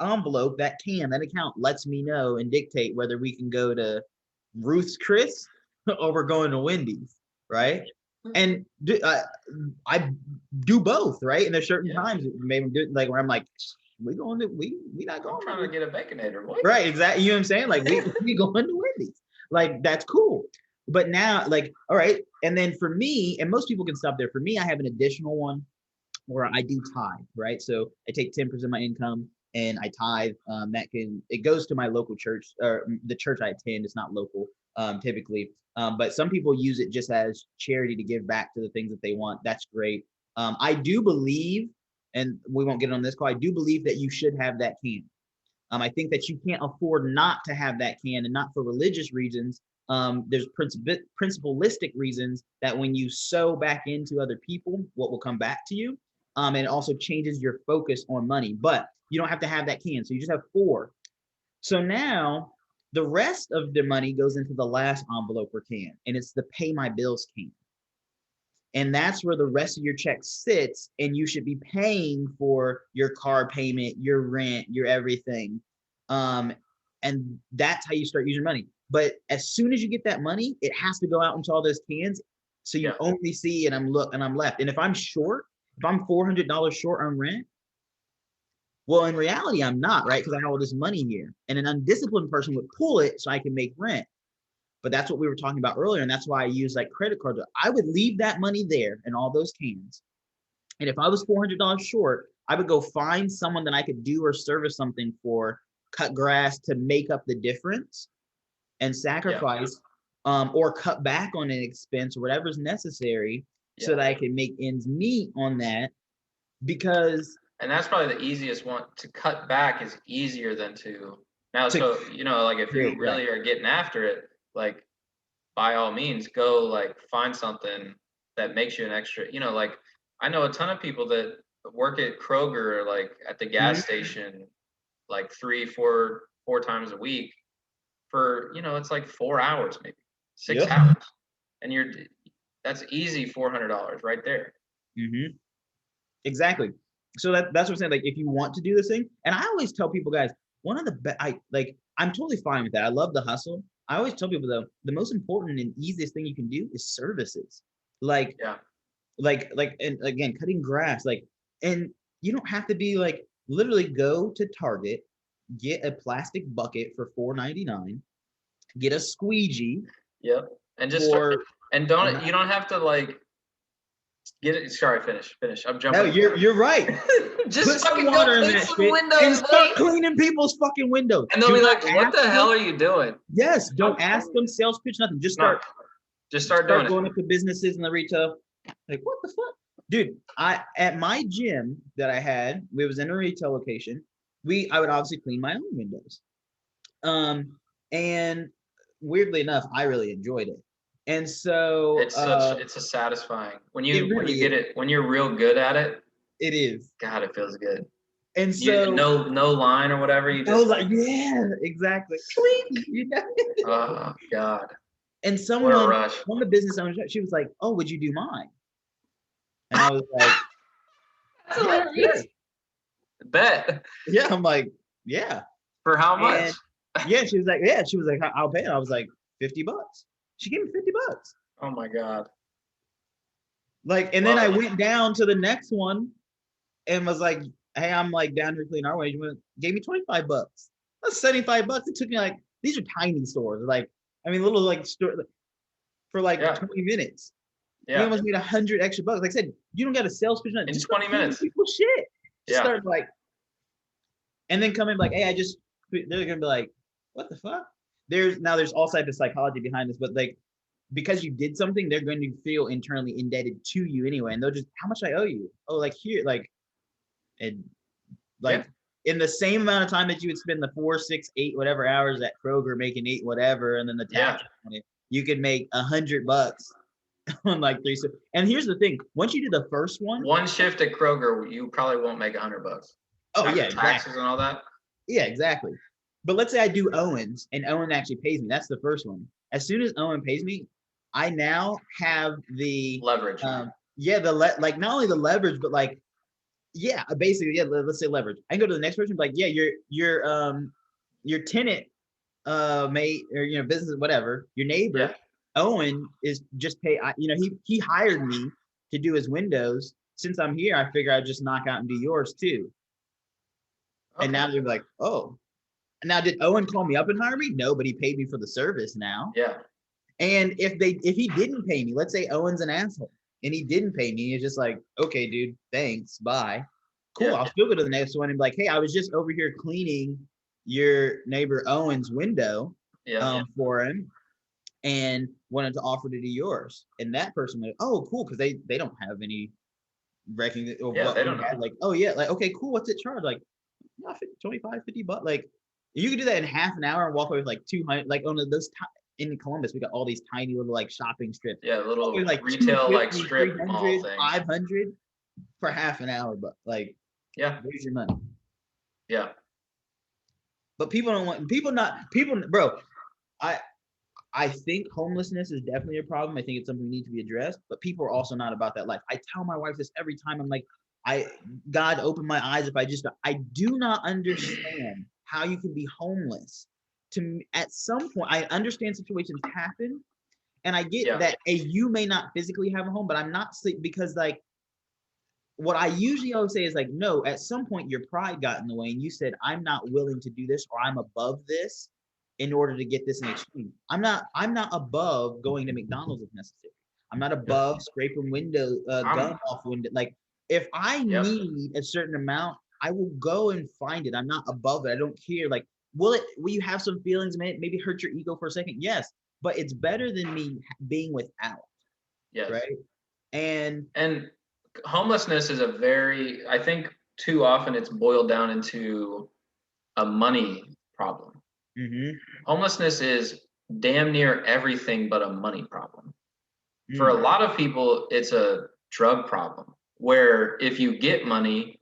envelope, that account lets me know and dictate whether we can go to Ruth's Chris or we're going to Wendy's, right? And I do both, right? And there's certain times maybe do like where I'm like, we not going. I'm trying to get a baconator, boy. Right, exactly. You know what I'm saying? Like we going to Wendy's. Like that's cool. But now, like, all right. And then for me, and most people can stop there. For me, I have an additional one where I do tithe, right? So I take 10% of my income and I tithe. It goes to my local church or the church I attend. It's not local typically, but some people use it just as charity to give back to the things that they want. That's great. I do believe, and we won't get on this call, I do believe that you should have that can. I think that you can't afford not to have that can, and not for religious reasons. There's principalistic reasons that when you sow back into other people, what will come back to you. And it also changes your focus on money, but you don't have to have that can. So you just have 4. So now the rest of the money goes into the last envelope or can, and it's the pay my bills can. And that's where the rest of your check sits, and you should be paying for your car payment, your rent, your everything. And that's how you start using money. But as soon as you get that money, it has to go out into all those cans. So you only see, and I'm left. And if I'm $400 short on rent, well, in reality, I'm not, right? Because I have all this money here. And an undisciplined person would pull it so I can make rent. But that's what we were talking about earlier. And that's why I use like credit cards. I would leave that money there in all those cans. And if I was $400 short, I would go find someone that I could do or service something for, cut grass to make up the difference and sacrifice or cut back on an expense or whatever's necessary so that I can make ends meet on that. Because and that's probably the easiest one. To cut back is easier than to now. So like if you really are getting after it, like by all means, go like find something that makes you an extra. Like I know a ton of people that work at Kroger, or like at the gas station, like 3-4 times a week for it's like 4 hours, maybe 6 hours, and that's easy $400 right there. Exactly. So that's what I'm saying. Like if you want to do this thing, and I always tell people, guys, one of the I'm totally fine with that. I love the hustle. I always tell people though, the most important and easiest thing you can do is services. Like and again, cutting grass, and you don't have to be like, literally go to Target, get a plastic bucket for $4.99, get a squeegee. Yep. And just start, and you don't have to like get it. Sorry, finish. I'm jumping. No, you're right. Just put fucking some water go in clean that some shit windows, and start cleaning people's fucking windows. And they'll be like, "What the hell are you doing?" Yes, don't ask them sales pitch, nothing. Just start doing going up to businesses in the retail. Like, what the fuck, dude? At my gym that I had, we was in a retail location. I would obviously clean my own windows. And weirdly enough, I really enjoyed it. And so it's a satisfying when you get it, when you're real good at it. It is. God, it feels good. And so no line or whatever. You just exactly. Oh God. And someone, one of the business owners, she was like, "Oh, would you do mine?" And I was like, "Yeah, bet." Yeah, I'm like, "Yeah." For how much? And, she was like, "I'll pay it." I was like, $50. She gave me $50. Oh my God. And then I went down to the next one and was like, "Hey, I'm like down here cleaning our wage." Gave me $25. That's $75. It took me these are tiny stores, little store for 20 minutes. Yeah. You almost made 100 extra bucks. Like I said, you don't got a sales pitch in 20 minutes. People shit. Start and then come in "Hey, they're gonna be like, what the fuck?" There's all types of psychology behind this, but because you did something, they're going to feel internally indebted to you anyway, and they'll just, "How much I owe you?" "Oh, here," and in the same amount of time that you would spend the 4, 6, 8 whatever hours at Kroger making 8 whatever, and then the tax on it, you could make $100 on 3. And here's the thing: once you do the first one shift at Kroger, you probably won't make $100. Oh yeah, taxes and all that. Yeah, exactly. But let's say I do Owen's and Owen actually pays me. That's the first one. As soon as Owen pays me, I now have the Leverage. yeah, like not only the leverage, but like yeah, basically, yeah, let's say leverage. I can go to the next person, like, yeah, your tenant mate or business, whatever, your Yeah. neighbor, Owen is just pay he hired me to do his windows. Since I'm here, I figure I'd just knock out and do yours too. And Okay. now they're like, oh. Now did Owen call me up and hire me? No, but he paid me for the service now. Yeah. And if he didn't pay me, let's say Owen's an asshole and he didn't pay me, he's just like, okay, dude, thanks, bye. Cool. Yeah. I'll still go to the next one and be like, hey, I was just over here cleaning your neighbor Owen's window Yeah. for him and wanted to offer to do yours. And that person went, oh, cool, because they don't have any recognition of Yeah. what They we don't know. had. Like, oh yeah, like okay, cool. What's it charge? Like, 25, 50 bucks. Like, you could do that in half an hour and walk away with like 200. Like on those in Columbus, we got all these tiny little like shopping strips. Yeah. Little Like retail like 250, strip mall 300, things. 500 for half an hour. But like, Yeah. where's your money? Yeah. But people don't want people, bro. I think homelessness is definitely a problem. I think it's something that needs to be addressed, but people are also not about that life. I tell my wife this every time. I'm like, God, open my eyes if I do not understand how you can be homeless. At some point, I understand situations happen, and I get Yeah. that you may not physically have a home, but I'm not sleep because like what I usually always say is like, no, at some point your pride got in the way and you said, I'm not willing to do this or I'm above this in order to get this in exchange. I'm not above going to McDonald's if necessary. I'm not above scraping window gum off window. Like if I Yep. need a certain amount, I will go and find it. I'm not above it. I don't care. Like, will you have some feelings, man? Maybe hurt your ego for a second? Yes. But it's better than me being without. Yes. Right. And homelessness is I think too often it's boiled down into a money problem. Homelessness is damn near everything but a money problem. For a lot of people, it's a drug problem where if you get money,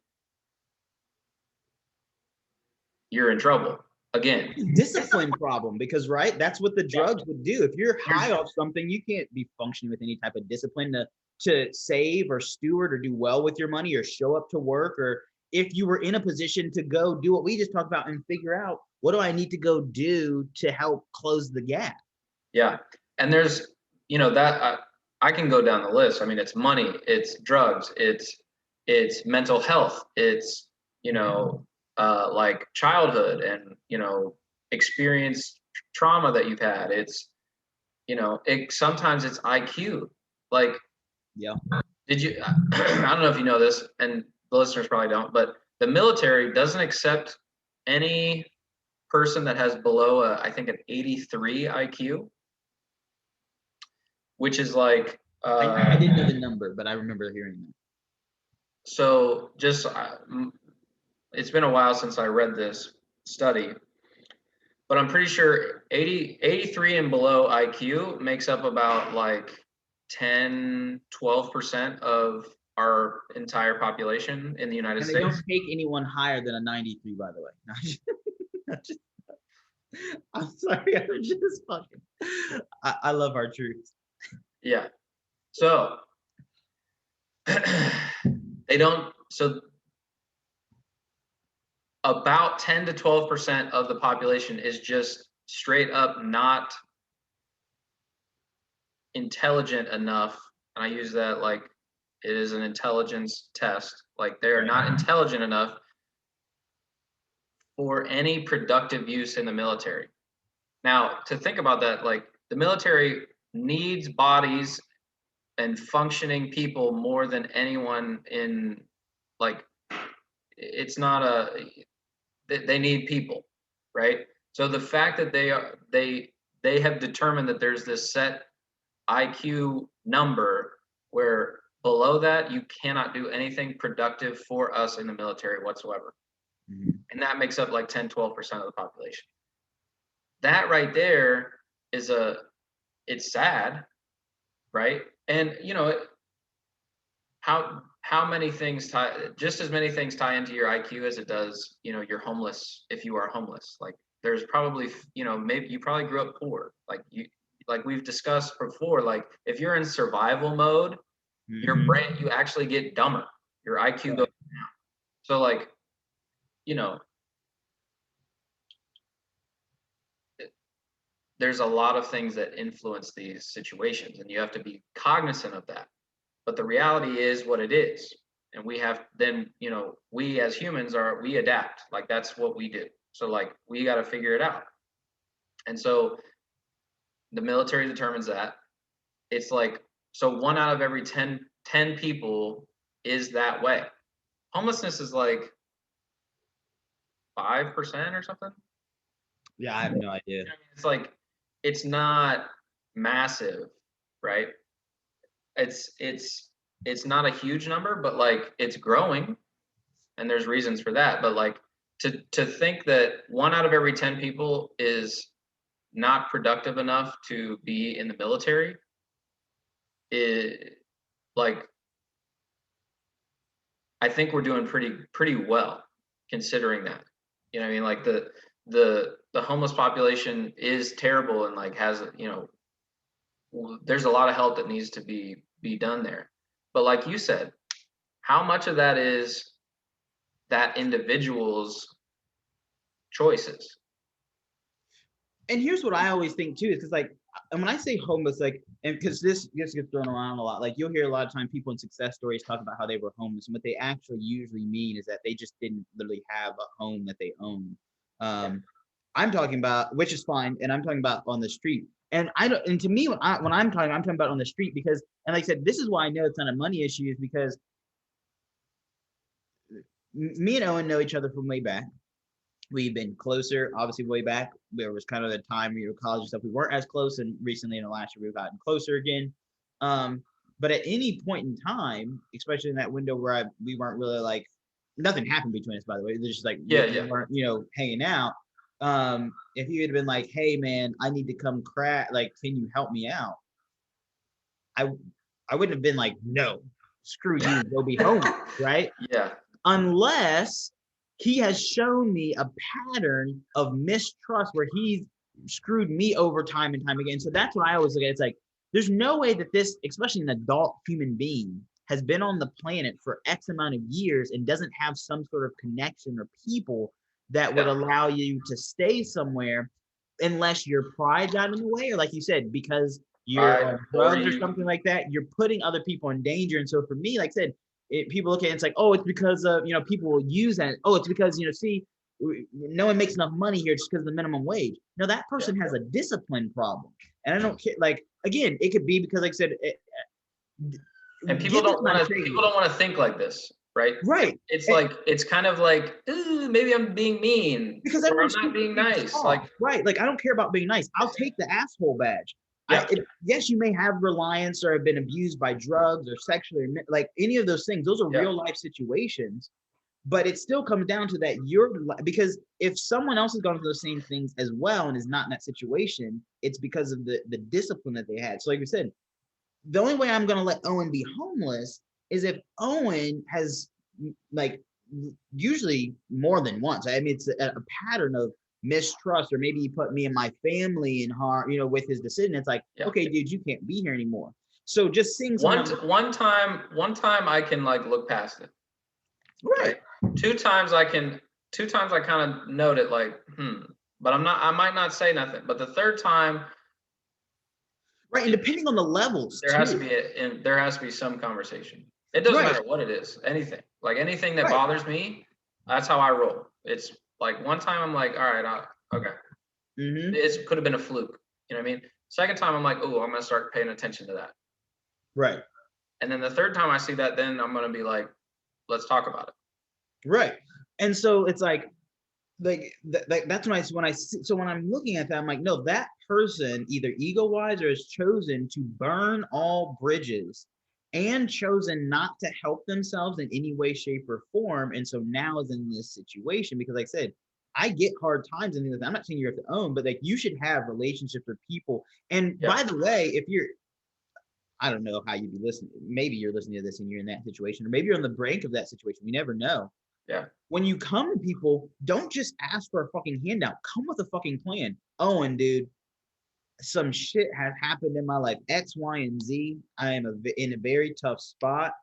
you're in trouble again. Discipline problem because right, that's what the drugs would do. If you're high off something, you can't be functioning with any type of discipline to save or steward or do well with your money or show up to work, or if you were in a position to go do what we just talked about and figure out what do I need to go do to help close the gap. Yeah. And there's that I can go down the list. I mean, it's money, it's drugs, it's mental health, it's like childhood and experienced trauma that you've had. It's sometimes it's IQ. Like, yeah, did you I don't know if you know this, and the listeners probably don't, but the military doesn't accept any person that has below I think an 83 IQ, which is like I didn't know the number, but I remember hearing that. So just it's been a while since I read this study, but I'm pretty sure 83 and below IQ makes up about like 10-12% of our entire population in the United And they States. don't take anyone higher than a 93, by the way. I'm sorry, I'm just fucking. I love our troops. Yeah. So they don't. So about 10 to 12% of the population is just straight up not intelligent enough. And I use that like it is an intelligence test. Like they are not intelligent enough for any productive use in the military. Now, to think about that, like the military needs bodies and functioning people more than anyone in like it's not they need people, right? So the fact that they have determined that there's this set IQ number where below that you cannot do anything productive for us in the military whatsoever. And that makes up like 10-12% of the population. That right there is it's sad, right? And how many things just as many things tie into your IQ as it does, you're homeless if you are homeless. Like there's probably, maybe you probably grew up poor. like we've discussed before, like if you're in survival mode, your brain, you actually get dumber. Your IQ goes down. So like, you know, there's a lot of things that influence these situations, and you have to be cognizant of that. But the reality is what it is. And we have then, we as humans we adapt. Like that's what we do. So like we got to figure it out. And so the military determines that. It's like, so 1 out of every 10 people is that way. Homelessness is like 5% or something. Yeah, I have no idea. It's like, it's not massive, right? It's not a huge number, but like it's growing, and there's reasons for that. But like to think that 1 out of every 10 people is not productive enough to be in the military, like I think we're doing pretty well considering that. You know what I mean? Like the homeless population is terrible, and like has, there's a lot of help that needs to be done there. But like you said, how much of that is that individual's choices? And here's what I always think too, is because like, and when I say homeless, like, and because this gets thrown around a lot, like you'll hear a lot of time people in success stories talk about how they were homeless, and what they actually usually mean is that they just didn't literally have a home that they own. I'm talking about, which is fine, and I'm talking about on the street. And I don't, and to me, when I'm talking about on the street, because, and like I said, this is why I know it's not a money issue, is because me and Owen know each other from way back. We've been closer, obviously, way back. There was kind of the time we were college and stuff. We weren't as close, and recently in the last year, we've gotten closer again. But at any point in time, especially in that window where we weren't really like, nothing happened between us, by the way. It's just like, we weren't, hanging out. If you had been like, hey man, I need to come crack, like, can you help me out? I wouldn't have been like, no, screw you, go be home, right? Yeah. Unless he has shown me a pattern of mistrust where he's screwed me over time and time again. So that's what I always look at. It's like, there's no way that this, especially an adult human being, has been on the planet for X amount of years and doesn't have some sort of connection or people that would allow you to stay somewhere, unless your pride got in the way, or like you said, because you're on drugs or something like that, you're putting other people in danger. And so for me, like I said, people look at it, it's like, oh, it's because of, people will use that. Oh, it's because, see, no one makes enough money here just because of the minimum wage. No, that person has a discipline problem. And I don't care, like, again, it could be because, like I said, and people don't want to think like this, right? Right. It's like, it's kind of like, maybe I'm being mean, because I'm not being nice. Like, right. Like, I don't care about being nice. I'll take the asshole badge. Yeah. Yes, you may have reliance or have been abused by drugs or sexually, like any of those things. Those are real life situations, but it still comes down to that because if someone else has gone through those same things as well and is not in that situation, it's because of the discipline that they had. So like we said, the only way I'm going to let Owen be homeless is if Owen has, like, usually more than once. I mean, it's a pattern of mistrust, or maybe he put me and my family in harm, with his decision. It's like, okay, dude, you can't be here anymore. So just seeing one time I can like look past it. Right. Two times I kind of note it, like, but I might not say nothing. But the third time, right, and depending on the levels, there has to be some conversation. It doesn't matter what it is, anything that bothers me. That's how I roll. It's like one time I'm like, all right, okay. It could have been a fluke. You know what I mean? Second time I'm like, oh, I'm gonna start paying attention to that. Right. And then the third time I see that, then I'm gonna be like, let's talk about it. Right. And so it's like that's when I'm looking at that, I'm like, no, that person either ego-wise or has chosen to burn all bridges and chosen not to help themselves in any way, shape, or form. And so now is in this situation because, like I said, I get hard times and things like that. I'm not saying you have to own, but like you should have relationships with people. And by the way, if you're, I don't know how you'd be listening. Maybe you're listening to this and you're in that situation, or maybe you're on the brink of that situation. We never know. Yeah. When you come to people, don't just ask for a fucking handout. Come with a fucking plan. Owen, dude, some shit has happened in my life, X, Y, and Z. I am in a very tough spot.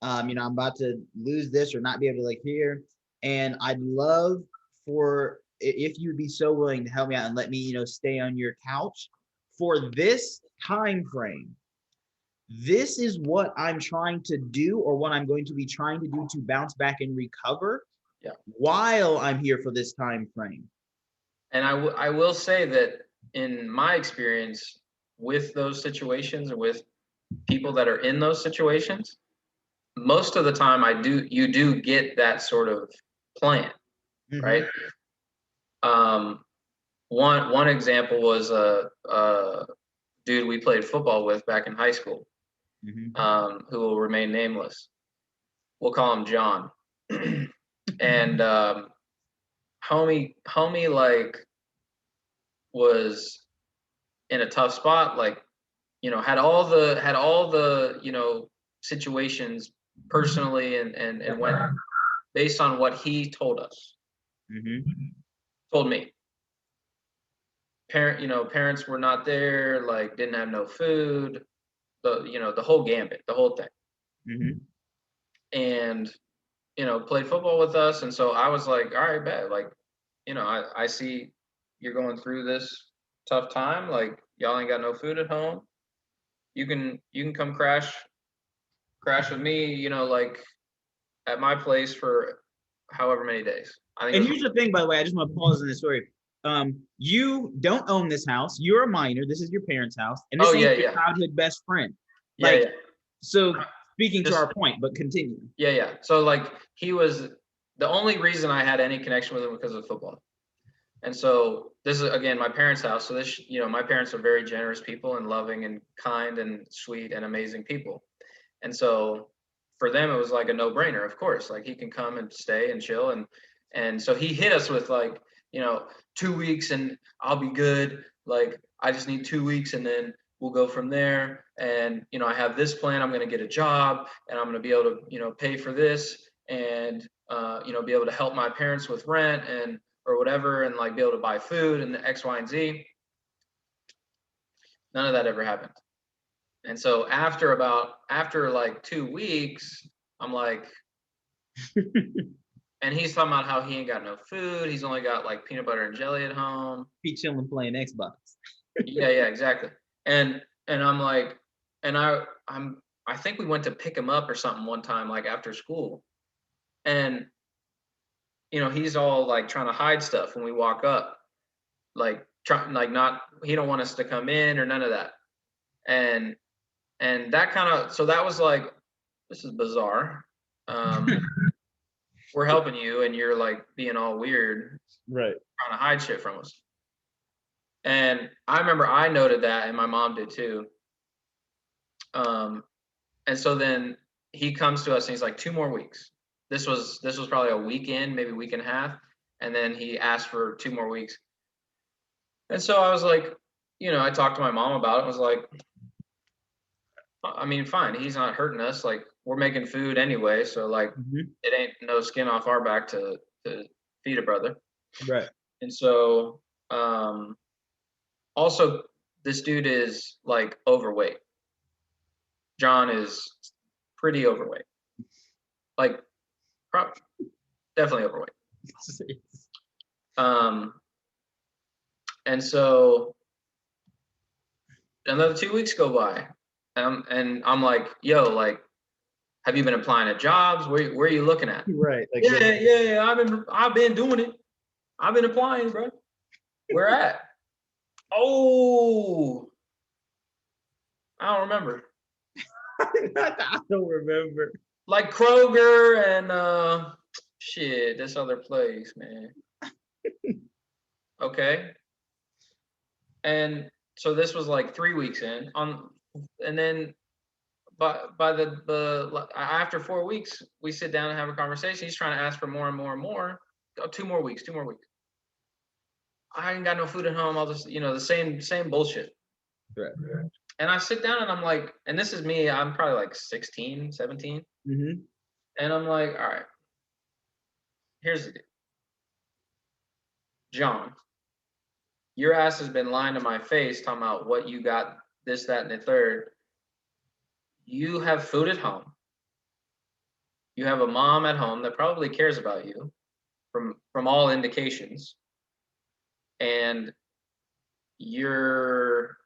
I'm about to lose this or not be able to like hear. And I'd love for if you'd be so willing to help me out and let me, stay on your couch for this time frame. This is what I'm trying to do, or what I'm going to be trying to do to bounce back and recover Yeah. while I'm here for this time frame. And I will say that in my experience with those situations and with people that are in those situations, most of the time you do get that sort of plan, right? One example was a dude we played football with back in high school, who will remain nameless. We'll call him John. And homie like was in a tough spot, like, had all the situations personally and went based on what he told us. Told me. Parents were not there, like didn't have no food, the whole gambit, the whole thing. And played football with us, and so I was like, all right, bet, like, I see you're going through this tough time, like y'all ain't got no food at home. You can come crash with me, like at my place for however many days. And here's the thing, by the way, I just want to pause in this story. You don't own this house. You're a minor. This is your parents' house, and this is your childhood best friend. So speaking to our point, but continue. Yeah. So like he was the only reason I had any connection with him because of football. And so this is, again, my parents' house. So this, my parents are very generous people and loving and kind and sweet and amazing people. And so for them, it was like a no-brainer, of course. Like he can come and stay and chill. And so he hit us with like, 2 weeks and I'll be good. Like I just need 2 weeks and then we'll go from there. And, I have this plan. I'm going to get a job and I'm going to be able to, pay for this and, be able to help my parents with rent and, or whatever, and like be able to buy food and X, Y, and Z. None of that ever happened. And so after like 2 weeks, I'm like, and he's talking about how he ain't got no food. He's only got like peanut butter and jelly at home. He chilling playing Xbox. Yeah, exactly. And I'm like, and I think we went to pick him up or something one time, like after school. And he's all like trying to hide stuff when we walk up, like he don't want us to come in or none of that. And that kind of, so that was like, this is bizarre. We're helping you and you're like being all weird, right? Trying to hide shit from us. And I remember I noted that, and my mom did too. And so then he comes to us and he's like, 2 more weeks. This was probably a weekend, maybe a week and a half. And then he asked for 2 more weeks. And so I was like, I talked to my mom about it. I was like, I mean, fine. He's not hurting us. Like we're making food anyway. So like, it ain't no skin off our back to feed a brother. Right. And so, also this dude is like overweight. John is pretty overweight. Like, definitely overweight. And so another 2 weeks go by, and I'm like, yo, like, have you been applying to jobs? Where are you looking at? Right. Like, yeah. I've been doing it. I've been applying, bro. Where at? Oh, I don't remember. I don't remember. Like Kroger and shit, this other place, man. Okay. And so this was like 3 weeks in and then by the after 4 weeks, we sit down and have a conversation. He's trying to ask for more and more and more. 2 more weeks. I ain't got no food at home. I'll just, the same bullshit. Right. And I sit down and I'm like, and this is me, I'm probably like 16, 17. And I'm like, all right, here's the deal. John, your ass has been lying to my face talking about what you got, this, that, and the third. You have food at home. You have a mom at home that probably cares about you from all indications. And you're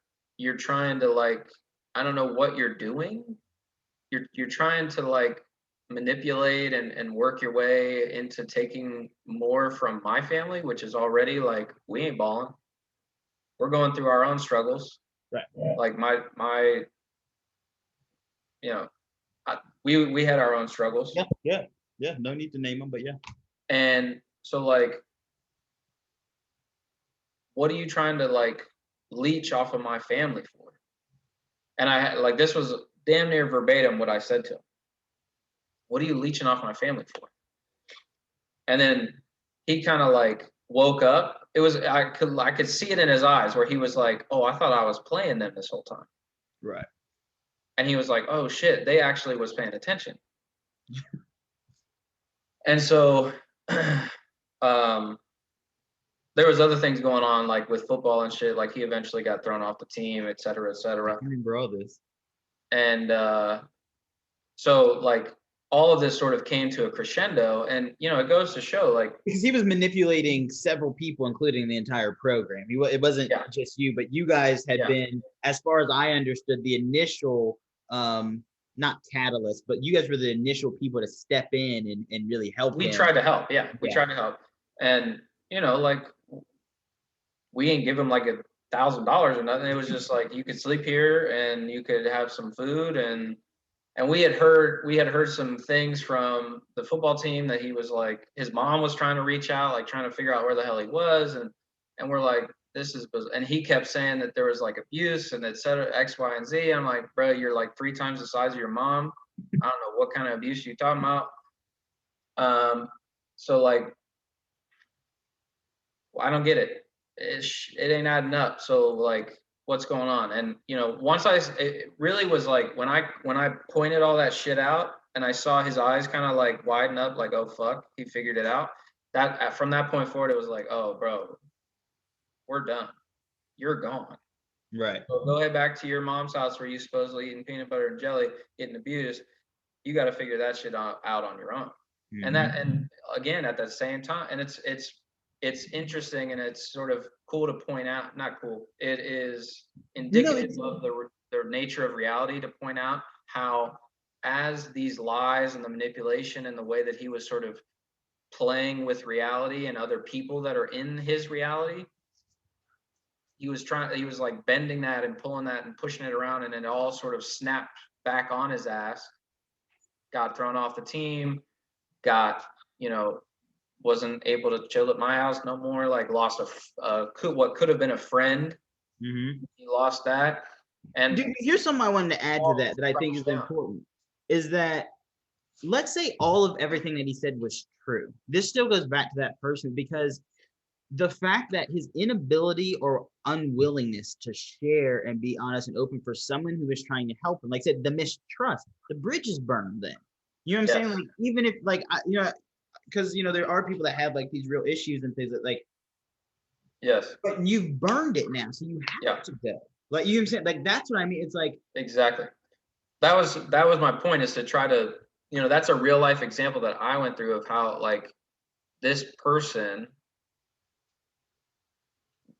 trying to like, I don't know what you're doing. You're trying to like manipulate and work your way into taking more from my family, which is already like, we ain't balling. We're going through our own struggles. Right. Like my you know, we had our own struggles. Yeah. No need to name them, but yeah. And so like, what are you trying to like leech off of my family for? And I like, this was damn near verbatim what I said to him. What are you leeching off my family for? And then he kind of like woke up. It was, I could see it in his eyes where he was like, oh, I thought I was playing them this whole time. Right. And he was like, oh shit, they actually was paying attention. And so there was other things going on like with football and shit. Like he eventually got thrown off the team, et cetera, et I cetera. remember all this. And so like all of this sort of came to a crescendo, and you know, it goes to show like, Because he was manipulating several people, including the entire program. It wasn't just you, but you guys had been, as far as I understood, the initial, not catalyst, but you guys were the initial people to step in and really help we him. tried to help. We tried to help. And you know, like, we didn't give him like $1,000 or nothing. It was just like, you could sleep here and you could have some food. And we had heard some things from the football team that he was like, his mom was trying to reach out, like trying to figure out where the hell he was. And we're like, this is, and he kept saying that there was like abuse and et cetera, X, Y, and Z. I'm like, bro, you're like 3 times the size of your mom. I don't know what kind of abuse you're talking about. So like, I don't get it. It ain't adding up. So like, what's going on? And you know, it really was like when I pointed all that shit out and I saw his eyes kind of like widen up, like, oh fuck, he figured it out. That from that point forward, it was like, oh bro, we're done. You're gone. Right. So go head back to your mom's house where you supposedly eating peanut butter and jelly, getting abused. You got to figure that shit out on your own. Mm-hmm. And again, at the same time, and it's interesting and it's sort of cool to point out. Not cool. It is indicative of the nature of reality to point out how, as these lies and the manipulation and the way that he was sort of playing with reality and other people that are in his reality, he was like bending that and pulling that and pushing it around, and it all sort of snapped back on his ass. Got thrown off the team, got, you know, wasn't able to chill at my house no more, like lost what could have been a friend. Mm-hmm. He lost that. And dude, here's something I wanted to add to that I think is important, is that, let's say all of everything that he said was true. This still goes back to that person, because the fact that his inability or unwillingness to share and be honest and open for someone who is trying to help him, like I said, the mistrust, the bridge is burned then. You know what I'm saying? Like, even if, like, because, there are people that have like these real issues and things that, like, but you've burned it now, so you have to go. Like, you know what I'm saying? Like, that's what I mean. It's like, exactly. That was my point, is to try to, that's a real life example that I went through of how like this person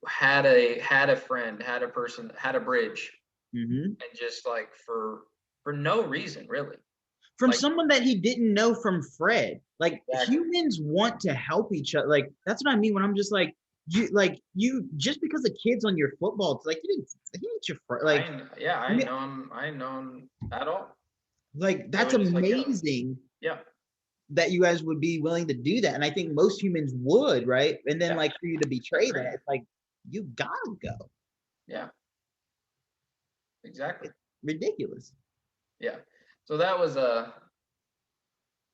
had a friend, had a person, had a bridge, and just like for no reason really. From like, someone that he didn't know from Fred. Like, humans want to help each other. Like, that's what I mean when I'm just like, you just because the kid's on your football, it's like, he ain't your friend. Like, I ain't know him at all. Like, that's amazing. Like, that you guys would be willing to do that. And I think most humans would, right? And then like, for you to betray that, it's like, you gotta go. Yeah. Exactly. It's ridiculous. Yeah. So that was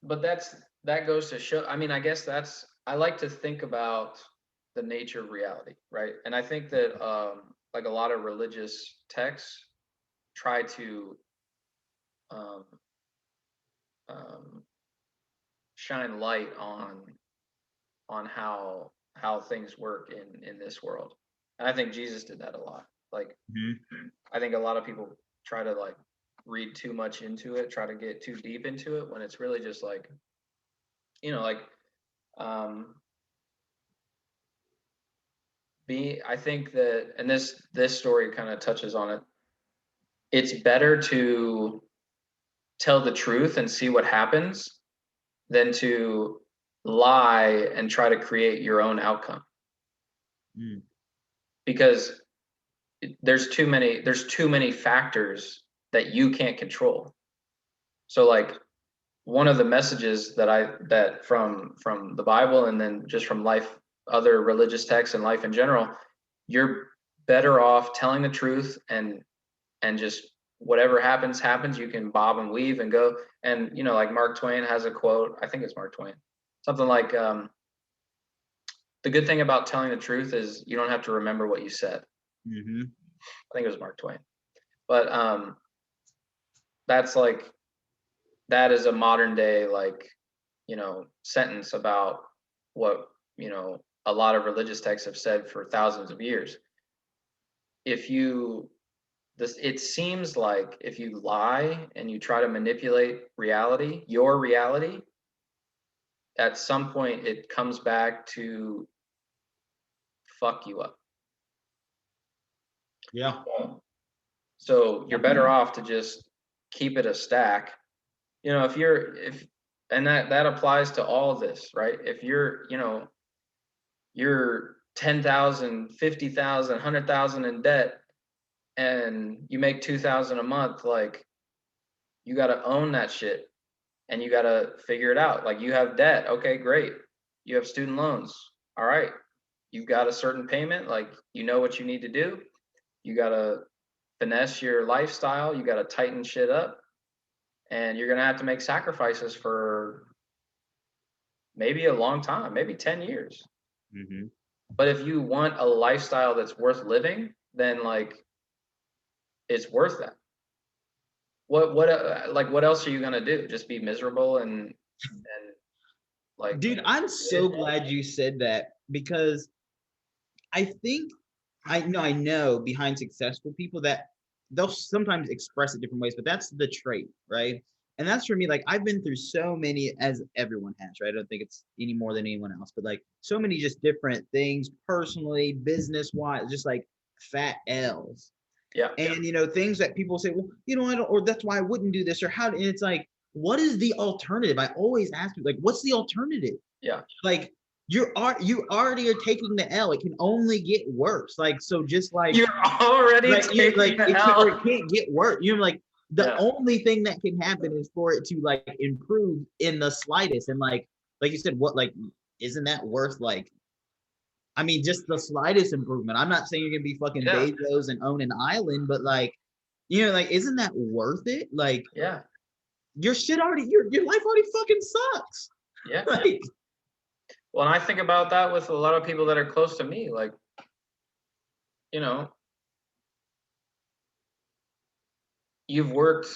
but that goes to show, I mean, I guess I like to think about the nature of reality, right? And I think that like a lot of religious texts try to um, shine light on how things work in this world. And I think Jesus did that a lot. Like, Mm-hmm. I think a lot of people try to like read too much into it, try to get too deep into it when it's really just like, like um I think that, and this story kind of touches on it. It's better to tell the truth and see what happens than to lie and try to create your own outcome. Mm. Because there's too many factors that you can't control. So like one of the messages that from the Bible, and then just from life, other religious texts and life in general, you're better off telling the truth, and just whatever happens. You can bob and weave and go. And like Mark Twain has a quote, I think it's Mark Twain, something like, the good thing about telling the truth is you don't have to remember what you said. Mm-hmm. I think it was Mark Twain. But that's like, that is a modern day, like, sentence about what, a lot of religious texts have said for thousands of years. If you it seems like if you lie and you try to manipulate reality, your reality, at some point it comes back to fuck you up. Yeah. So you're better off to just keep it a stack. If and that applies to all of this, right? If you're 10,000, 50,000, 100,000 in debt, and you make 2,000 a month, like, you got to own that shit, and you got to figure it out. Like, you have debt. Okay, great. You have student loans. All right. You've got a certain payment. Like, you know what you need to do. You got to finesse your lifestyle. You got to tighten shit up. And you're going to have to make sacrifices for maybe a long time, maybe 10 years. Mm-hmm. But if you want a lifestyle that's worth living, then like, it's worth that. What else are you going to do? Just be miserable and like, Dude, I'm so glad you said that, because I think I know behind successful people that they'll sometimes express it different ways, but that's the trait, right? And that's for me. Like, I've been through so many, as everyone has, right? I don't think it's any more than anyone else, but like so many just different things, personally, business wise, just like fat L's. yeah, And things that people say, well, I don't, or that's why I wouldn't do this, or how. And it's like, what is the alternative? I always ask you, like, what's the alternative? yeah. Like, you already are taking the L. It can only get worse. Like, so just like You're already like taking the it L. or it can't get worse. Like, the Yeah. only thing that can happen is for it to like improve in the slightest. And like you said, what, like, isn't that worth, like, I mean, just the slightest improvement? I'm not saying you're gonna be fucking Yeah. Bezos and own an island, but like, like, isn't that worth it? Like, Yeah. your shit already, your life already fucking sucks. Yeah. Like, Well, and I think about that with a lot of people that are close to me. Like, you've worked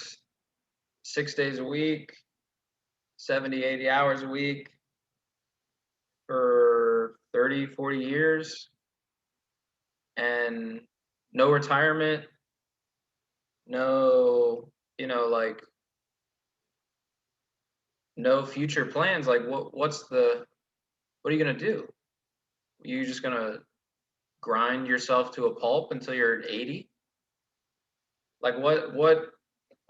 6 days a week, 70, 80 hours a week for 30, 40 years, and no retirement, no, like, no future plans. Like, what are you going to do? Are you just going to grind yourself to a pulp until you're 80? Like, what,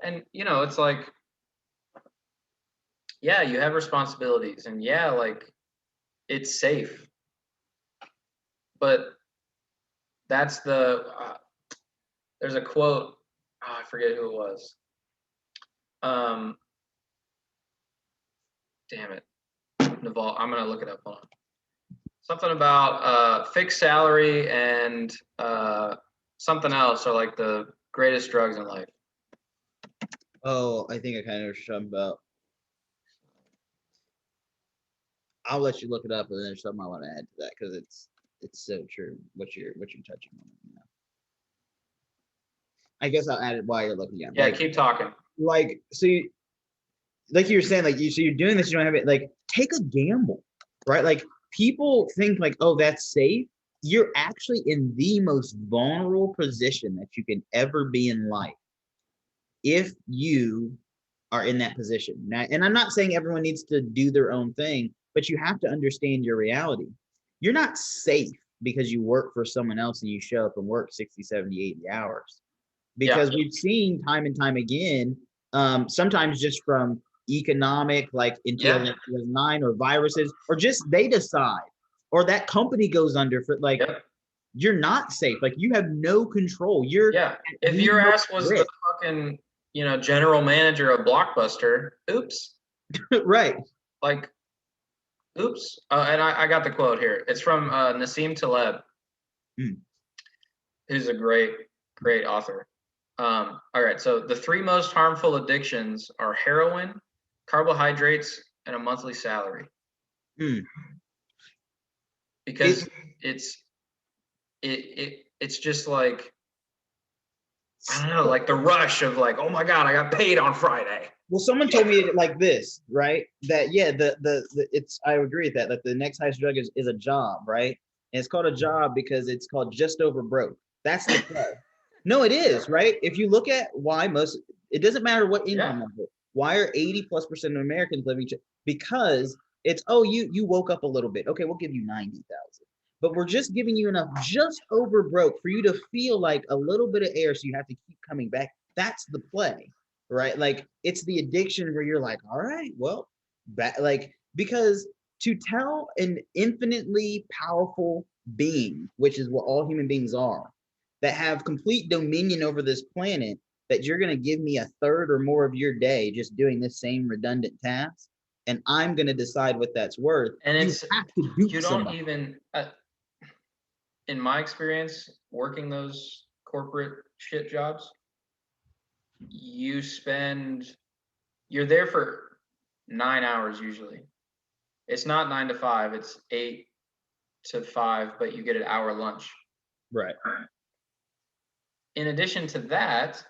and, it's like, yeah, you have responsibilities, and yeah, like, it's safe, but that's there's a quote, I forget who it was. Damn it, Naval, I'm gonna look it up. Hold on. Something about fixed salary and something else are like the greatest drugs in life. oh, I think I kind of know what you're talking about. I'll let you look it up, and then there's something I want to add to that, because it's so true what you're touching on. I guess I'll add it while you're looking at it. Yeah, Like, keep talking. like, so like you were saying, like, so you're doing this, you don't have it. Like, take a gamble, right? Like, people think like, oh, that's safe, you're actually in the most vulnerable position that you can ever be in life if you are in that position. Now, and I'm not saying everyone needs to do their own thing, but you have to understand your reality. You're not safe because you work for someone else and you show up and work 60, 70, 80 hours. Yeah. Because we've seen time and time again, sometimes just from economic, like in Yeah. 2009, or viruses, or just they decide, or that company goes under for like, Yep. you're not safe. Like you have no control. You're Yeah. at If the your most ass was the risk. fucking, general manager of Blockbuster, oops. Right. Like, oops. And I got the quote here. It's from Nassim Taleb, Mm. who's a great, great author. All right. So the three most harmful addictions are heroin, carbohydrates, and a monthly salary. Mm. Because it's it's just like, I don't know, like the rush of like, oh my God, I got paid on Friday. Well, someone told me it like this, right? That yeah, the it's I agree with that. Like the next highest drug is a job, right? And it's called a job because it's called just over broke. That's the play. No, it is, right? If you look at why most, it doesn't matter what Yeah. income level. Why are 80+% of Americans living? Because it's, oh, you woke up a little bit. Okay, we'll give you 90,000. But we're just giving you enough just over broke for you to feel like a little bit of air, so you have to keep coming back. That's the play, right? Like it's the addiction where you're like, all right, well, like because to tell an infinitely powerful being, which is what all human beings are, that have complete dominion over this planet, that you're going to give me a third or more of your day just doing this same redundant task, and I'm going to decide what that's worth. And You it's, have to dupe you don't somebody. even, in my experience, working those corporate shit jobs, you spend, you're there for 9 hours usually. It's not 9 to 5, it's 8 to 5, but you get an hour lunch. Right. In addition to that,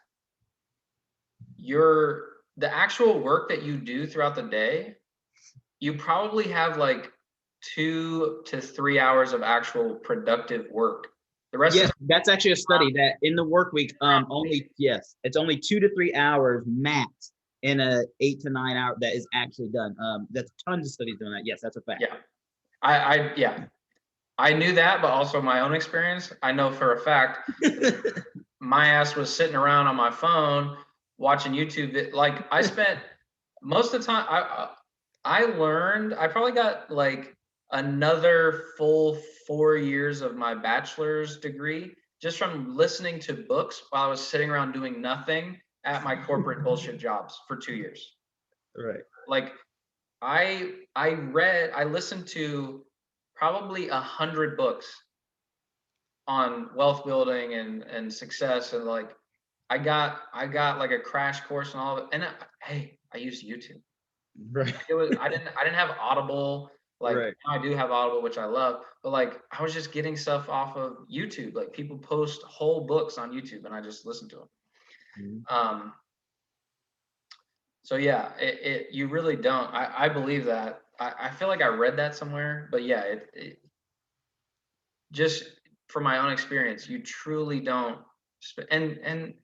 the actual work that you do throughout the day, you probably have like 2 to 3 hours of actual productive work. The rest Yes, is, that's actually a study that in the work week, only yes, it's only 2 to 3 hours max in a 8 to 9 hour that is actually done. That's tons of studies doing that. Yes, that's a fact. yeah. Yeah. I knew that, but also my own experience. I know for a fact my ass was sitting around on my phone watching YouTube. Like I spent most of the time. I learned. I probably got like another full 4 years of my bachelor's degree just from listening to books while I was sitting around doing nothing at my corporate bullshit jobs for 2 years. Right. Like I listened to probably 100 books on wealth building and success, and like I got like a crash course and all of it. And hey, I used YouTube. Right. I didn't have Audible. Like Right. now I do have Audible, which I love, but like I was just getting stuff off of YouTube. Like people post whole books on YouTube, and I just listen to them. Mhm. So yeah, you really don't. I believe that. I feel like I read that somewhere, but yeah, it just from my own experience, you truly don't. And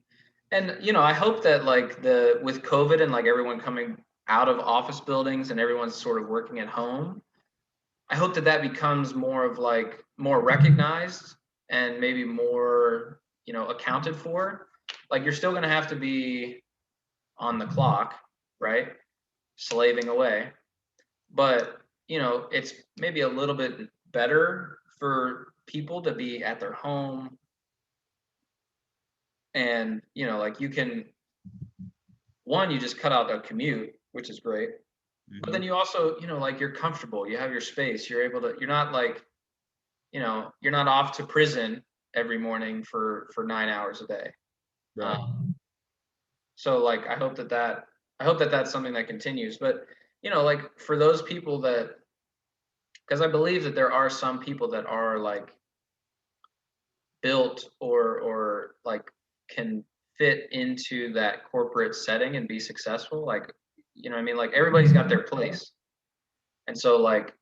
I hope that like with COVID and like everyone coming out of office buildings and everyone's sort of working at home, I hope that that becomes more of like more recognized and maybe more accounted for. Like you're still going to have to be on the clock, right? Slaving away, but it's maybe a little bit better for people to be at their home, and like you can, one, you just cut out a commute, which is great, but then Mhm. you also like you're comfortable, you have your space, you're able to, you're not like, you're not off to prison every morning for 9 hours a day. Right. So like I hope that that's something that continues, but like for those people that, because I believe that there are some people that are like built or like can fit into that corporate setting and be successful, like what I mean, like everybody's got their place. And so like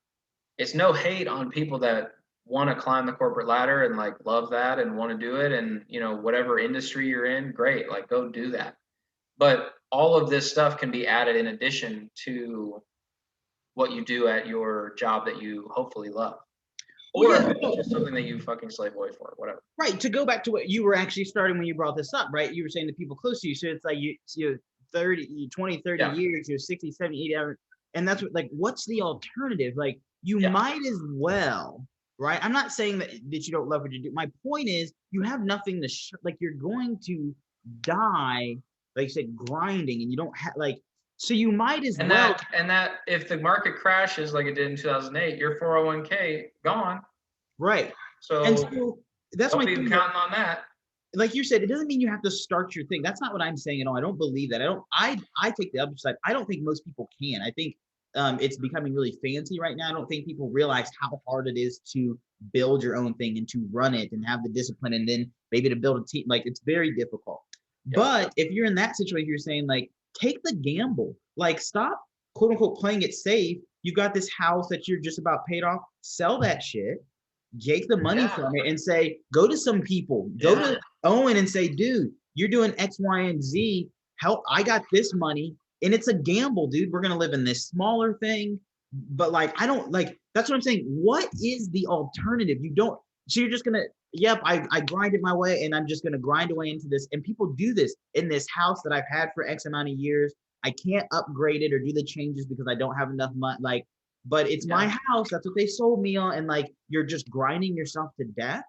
it's no hate on people that want to climb the corporate ladder and like love that and want to do it, and whatever industry you're in, great, like go do that. But all of this stuff can be added in addition to what you do at your job that you hopefully love, Well, or yeah, if it's just something that you fucking slave away for, whatever. right. To go back to what you were actually starting when you brought this up, right? You were saying the people close to you. So it's like you 30, 20, 30 Yeah. years, you're 60, 70, 80 hours. And that's what, like, what's the alternative? Like, you might as well, right? I'm not saying that you don't love what you do. My point is, you have nothing to, like, you're going to die, like you said, grinding, and you don't have, like, so you might as And well. that if the market crashes like it did in 2008, your 401k gone. Right. So, and so that's don't my be thing. counting on that. Like you said, it doesn't mean you have to start your thing. That's not what I'm saying at all. I don't believe that. I take the other side. I don't think most people can. I think it's becoming really fancy right now. I don't think people realize how hard it is to build your own thing and to run it and have the discipline, and then maybe to build a team. Like, it's very difficult. Yeah. But if you're in that situation, you're saying, like, take the gamble. Like, stop, quote unquote, playing it safe. You got this house that you're just about paid off. Sell that shit. Take the money from it and say, go to some people, go to Owen and say, dude, you're doing X, Y, and Z. Help, I got this money. And it's a gamble, dude. We're gonna live in this smaller thing. But like, I don't like, that's what I'm saying. What is the alternative? You don't, so you're just gonna, yep, I grinded my way and I'm just gonna grind away into this. And people do this in this house that I've had for X amount of years. I can't upgrade it or do the changes because I don't have enough money. Like, but it's my house. That's what they sold me on. And like, you're just grinding yourself to death.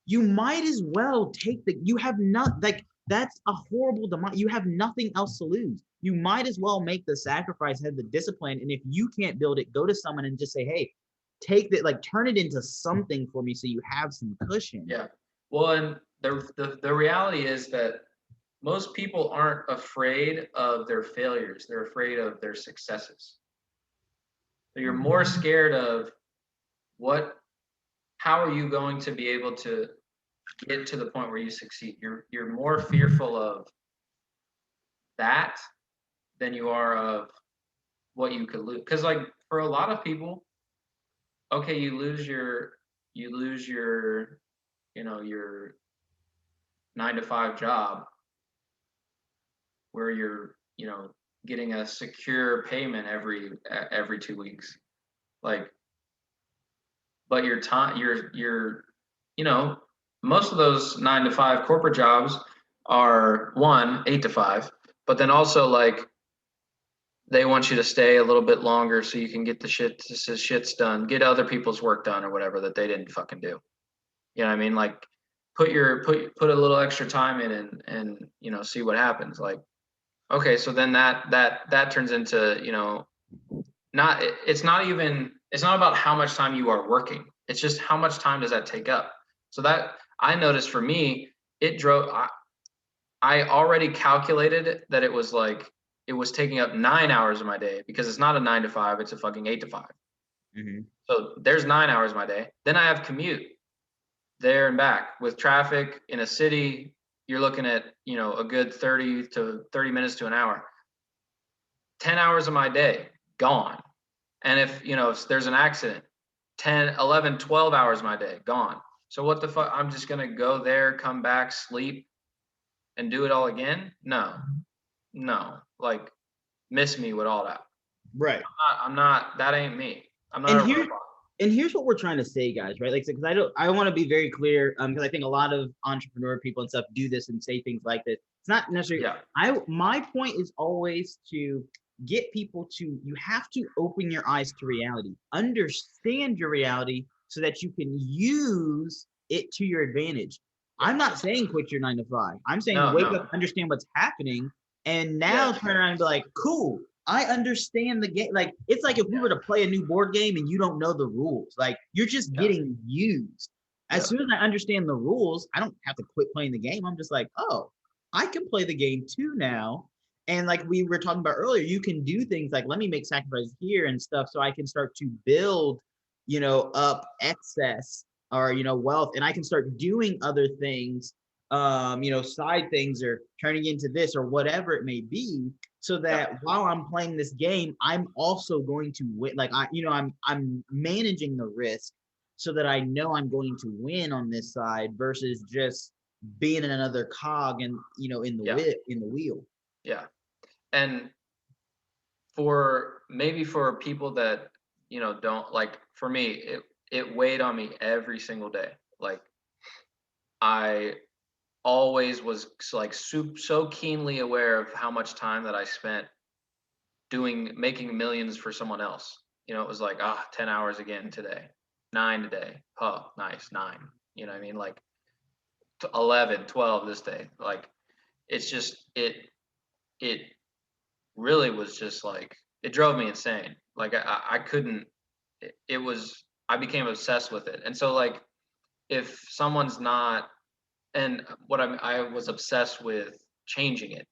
You might as well take you have not, like, that's a horrible demand. You have nothing else to lose. You might as well make the sacrifice, have the discipline. And if you can't build it, go to someone and just say, hey, take that, like, turn it into something for me so you have some cushion. Yeah. Well, and the reality is that most people aren't afraid of their failures. They're afraid of their successes. So you're more scared of how are you going to be able to get to the point where you succeed? You're more fearful of that than you are of what you could lose. Because like for a lot of people, okay, you lose your your 9-to-5 job where you're getting a secure payment every 2 weeks, like, but your time you're most of those 9-to-5 corporate jobs are 8 to 5, but then also like they want you to stay a little bit longer so you can get the shit's done, get other people's work done or whatever that they didn't fucking do. You know what I mean? Like put a little extra time in and see what happens. Like, okay, so then that turns into, it's not about how much time you are working. It's just how much time does that take up? So that I noticed for me, I already calculated that it was taking up 9 hours of my day, because it's not a 9-to-5, it's a fucking 8-to-5. Mm-hmm. So there's 9 hours of my day. Then I have commute there and back with traffic in a city. You're looking at, a good 30 minutes to an hour. 10 hours of my day gone. And if there's an accident, 10, 11, 12 hours of my day gone. So what the fuck? I'm just going to go there, come back, sleep, and do it all again? No. Like, miss me with all that. Right. I'm not, that ain't me. I'm not a robot. And here's what we're trying to say, guys, right? Like, because I want to be very clear, because I think a lot of entrepreneur people and stuff do this and say things like this. It's not necessarily. Yeah. My point is always to get people to. You have to open your eyes to reality, understand your reality, so that you can use it to your advantage. I'm not saying quit your 9-to-5. I'm saying wake up, understand what's happening, and now turn around and be like, cool. I understand the game. Like, it's like if we were to play a new board game and you don't know the rules, like, you're just getting used. As soon as I understand the rules, I don't have to quit playing the game. I'm just like, oh, I can play the game too now. And like we were talking about earlier, you can do things like, let me make sacrifices here and stuff so I can start to build, up excess or, wealth. And I can start doing other things, side things, or turning into this or whatever it may be. So that while I'm playing this game, I'm also going to win. Like I'm managing the risk so that I know I'm going to win on this side versus just being in another cog and in the wheel. Yeah. And for people that, don't like, for me, it weighed on me every single day. Like, I always was like so keenly aware of how much time that I spent making millions for someone else. It was like, 10 hours again today, 9 today. Oh, nice, 9. You know what I mean? Like 11, 12 this day. Like, it's just, it really was just like, it drove me insane. Like, I couldn't, I became obsessed with it. And so, like, if someone's not, and I was obsessed with changing it.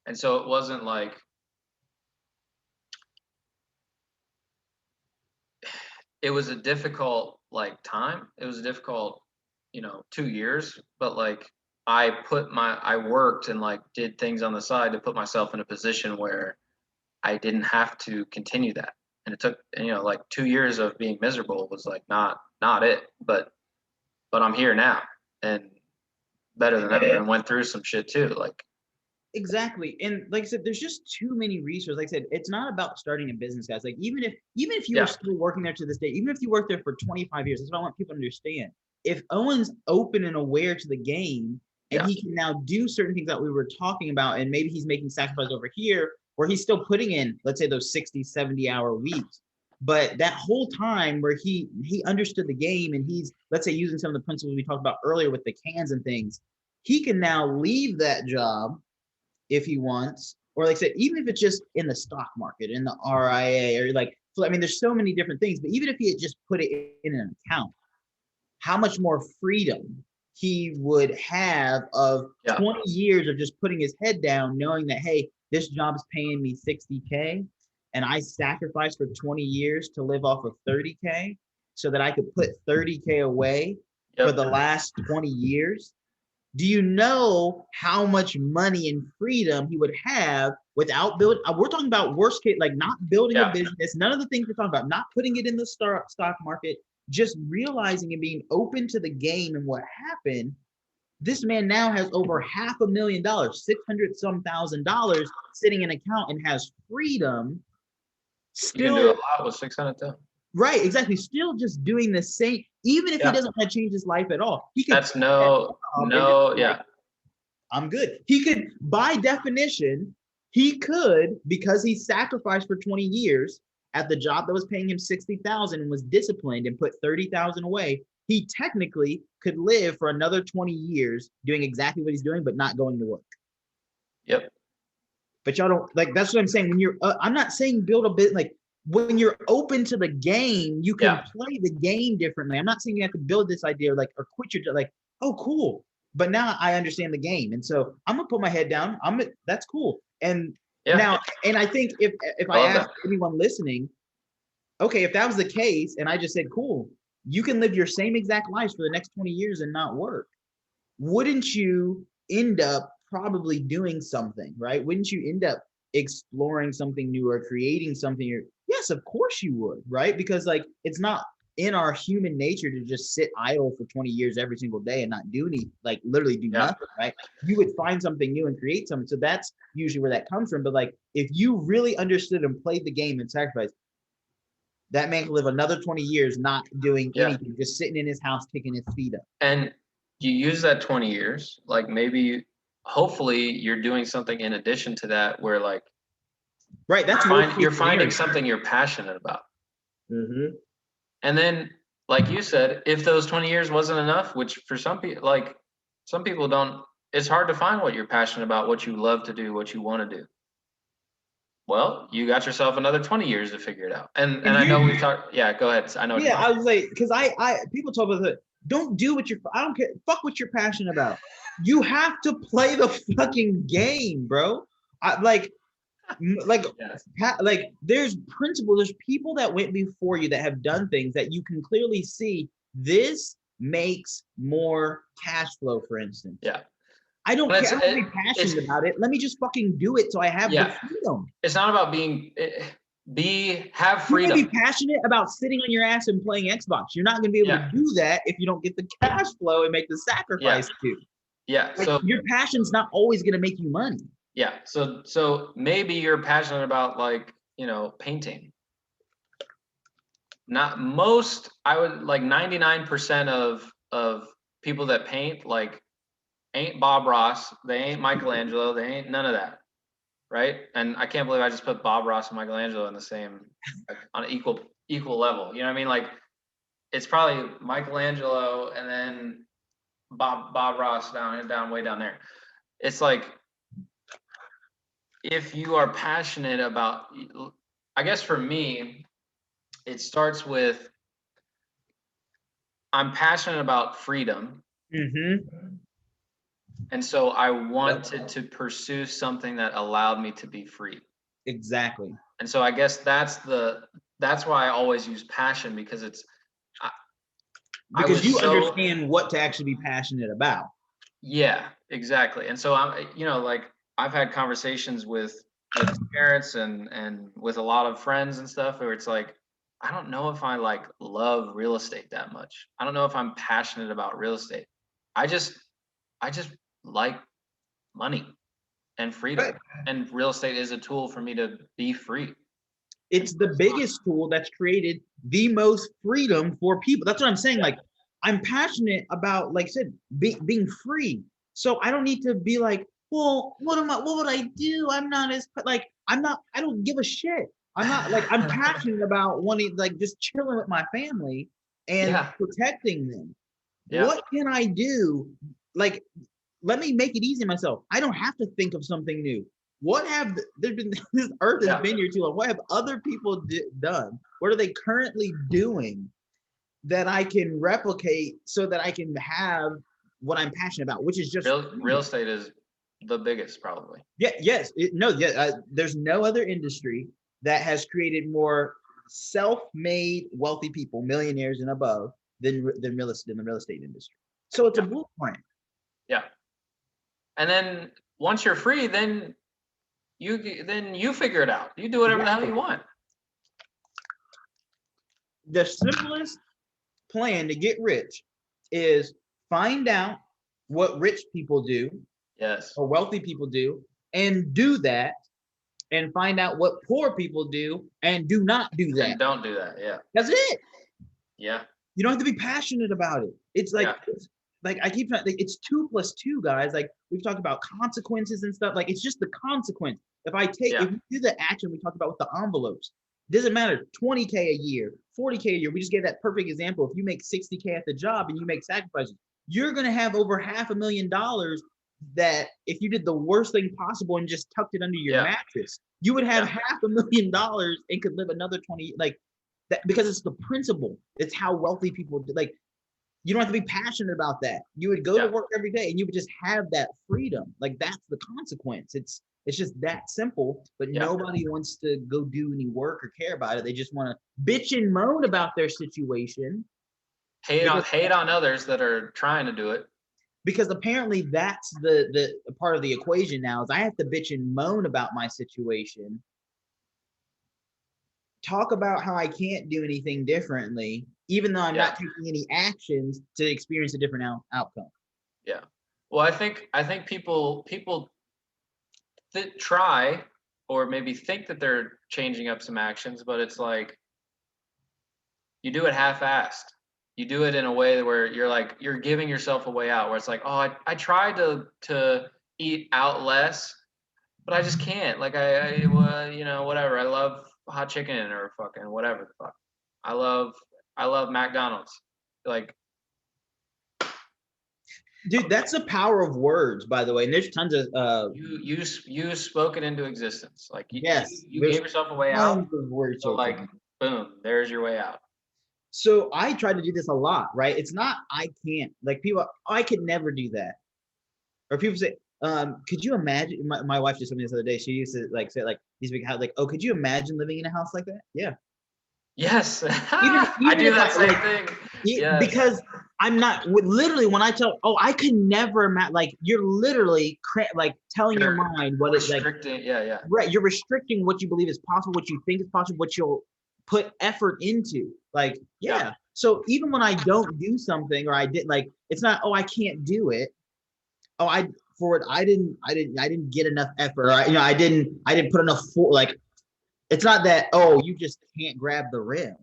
And so it wasn't like, it was a difficult like time. It was a difficult, 2 years, but like, I worked and like did things on the side to put myself in a position where I didn't have to continue that. And it took, like 2 years of being miserable was like not it, but I'm here now and better than ever, and went through some shit too. Like, Exactly. And like I said, there's just too many resources. Like I said, it's not about starting a business, guys. Like even if you were yeah, still working there to this day, even if you worked there for 25 years, that's what I want people to understand. If Owen's open and aware to the game and yeah, he can now do certain things that we were talking about, and maybe he's making sacrifices over here where he's still putting in, let's say, those 60, 70-hour weeks. But that whole time where he understood the game and he's, let's say, using some of the principles we talked about earlier with the cans and things, he can now leave that job if he wants, or like I said, even if it's just in the stock market, in the RIA, or like, I mean, there's so many different things, but even if he had just put it in an account, how much more freedom he would have of yeah, 20 years of just putting his head down, knowing that, hey, this job's paying me 60K and I sacrificed for 20 years to live off of 30K so that I could put 30K away for yep, the last 20 years. Do you know how much money and freedom he would have without building? We're talking about worst case, like not building a yeah, business, none of the things we're talking about, not putting it in the stock market, just realizing and being open to the game and what happened. This man now has over $500,000, 600 some $1,000 sitting in an account and has freedom. you can do a Still, lot with 600 too. right, exactly. Still just doing the same, even if he Yeah, doesn't want to change his life at all. He could that's yeah, I'm good. He could, by definition, he could, because he sacrificed for 20 years at the job that was paying him 60,000 and was disciplined and put 30,000 away. He technically could live for another 20 years doing exactly what he's doing, but not going to work. yep, But y'all don't like. That's what I'm saying. When you're, I'm not saying build a bit like when you're open to the game, you can yeah, play the game differently. I'm not saying you have to build this idea like or quit your like. Oh, cool. But now I understand the game, and so I'm gonna put my head down. That's cool. And yeah. now, and I think if I I love asked that. anyone listening, okay, if that was the case, and I just said, cool, you can live your same exact life for the next 20 years and not work, wouldn't you end up probably doing something, right? Wouldn't you end up exploring something new or creating something? Yes, of course you would, right? Because like it's not in our human nature to just sit idle for 20 years every single day and not do any, like literally do Yeah, nothing, right? You would find something new and create something. So that's usually where that comes from. But like if you really understood and played the game and sacrificed, that man could live another 20 years not doing yeah. anything, just sitting in his house kicking his feet up. And you use that 20 years, like maybe, hopefully, you're doing something in addition to that where like Right. That's worst case you're finding scenario. something you're passionate about. Mm-hmm. And then, like you said, if those 20 years wasn't enough, which for some people, like some people don't, it's hard to find what you're passionate about, what you love to do, what you want to do. Well, you got yourself another 20 years to figure it out. And And I know here, we've talked, yeah, go ahead. I know what you're yeah, going I to was like, because I people talk about it. Don't do what you're. I don't care. Fuck what you're passionate about. You have to play the fucking game, bro. I like say. Yes. like there's principles. There's people that went before you that have done things that you can clearly see. This makes more cash flow, for instance. Yeah. I don't But care. I don't be it's, passionate about it. Let me just fucking do it so I have the yeah, freedom. it's not about have You may be freedom. passionate about sitting on your ass and playing Xbox. You're not going to be able to do that if you don't get the cash flow and make the sacrifice too. Yeah. Like, So your passion's not always going to make you money. yeah. So maybe you're passionate about like, painting. Not most, I would like 99% of people that paint like ain't Bob Ross, they ain't Michelangelo, they ain't none of that. Right? And I can't believe I just put Bob Ross and Michelangelo in the same, like, on an equal level. You know what I mean? Like, it's probably Michelangelo and then Bob Ross down way down there. It's like, if you are passionate about, I guess for me, it starts with, I'm passionate about freedom. Mm-hmm. And so I wanted to pursue something that allowed me to be free. Exactly. And so I guess that's why I always use passion, because it's, because you understand what to actually be passionate about. Yeah, exactly. And so I'm, like, I've had conversations with parents and with a lot of friends and stuff where it's like, I don't know if I like love real estate that much. I don't know if I'm passionate about real estate. I just like money and freedom. Right. And real estate is a tool for me to be free. It's the biggest tool that's created the most freedom for people. That's what I'm saying. Like, I'm passionate about, like I said, being free. So I don't need to be like, well, what would I do? I'm not as like, I don't give a shit. I'm not like, I'm passionate about wanting, like, just chilling with my family and protecting them. Yeah. What can I do? Like, let me make it easy myself. I don't have to think of something new. What have there been? This earth has been here too long. What have other people done? What are they currently doing that I can replicate so that I can have what I'm passionate about, which is just real estate is the biggest, probably. Yeah. Yes. There's no other industry that has created more self-made wealthy people, millionaires and above, than the real estate industry. So it's a blueprint. Yeah. And then once you're free, then you figure it out. You do whatever the hell you want. The simplest plan to get rich is find out what rich people do, yes, or wealthy people do, and do that, and find out what poor people do and do not do that. And don't do that. Yeah. That's it. Yeah. You don't have to be passionate about it. It's like, I keep trying, like, it's 2 + 2, guys. Like, we've talked about consequences and stuff. Like, it's just the consequence. If we do the action we talked about with the envelopes, it doesn't matter, 20K a year, 40K a year. We just gave that perfect example. If you make 60K at the job and you make sacrifices, you're going to have over $500,000 that if you did the worst thing possible and just tucked it under your mattress, you would have $500,000 and could live another 20, like that, because it's the principle. It's how wealthy people do. Like, you don't have to be passionate about that. You would go to work every day and you would just have that freedom. Like, that's the consequence. It's just that simple, but nobody wants to go do any work or care about it. They just want to bitch and moan about their situation. Hate on others that are trying to do it. Because apparently that's the part of the equation now, is I have to bitch and moan about my situation, talk about how I can't do anything differently, even though I'm not taking any actions to experience a different outcome. Yeah. Well, I think people that try, or maybe think that they're changing up some actions, but it's like, you do it half-assed. You do it in a way where you're giving yourself a way out, where it's like, oh, I tried to eat out less, but I just can't. Like, whatever. I love hot chicken or fucking whatever the fuck. I love McDonald's. Like, dude, that's the power of words, by the way. And there's tons of you spoke it into existence. Like, you gave yourself a way out. Words, so like, boom, there's your way out. So I try to do this a lot, right? It's not I can't. Like, people, I could never do that. Or people say, could you imagine? My wife just told me this other day. She used to say, like, these big house, like, oh, could you imagine living in a house like that? Yeah. Yes. Even I even do if that I same like thing. Yes. because I'm not literally when I tell I can never like you're literally like telling your You're mind what it like restricting. Yeah, yeah. right, you're restricting what you believe is possible, what you think is possible, what you'll put effort into. Like, Yeah. yeah. So even when I don't do something or I did like it's not, oh, I can't do it. Oh, I didn't get enough effort. Or I didn't put enough for like it's not that, oh, you just can't grab the rim.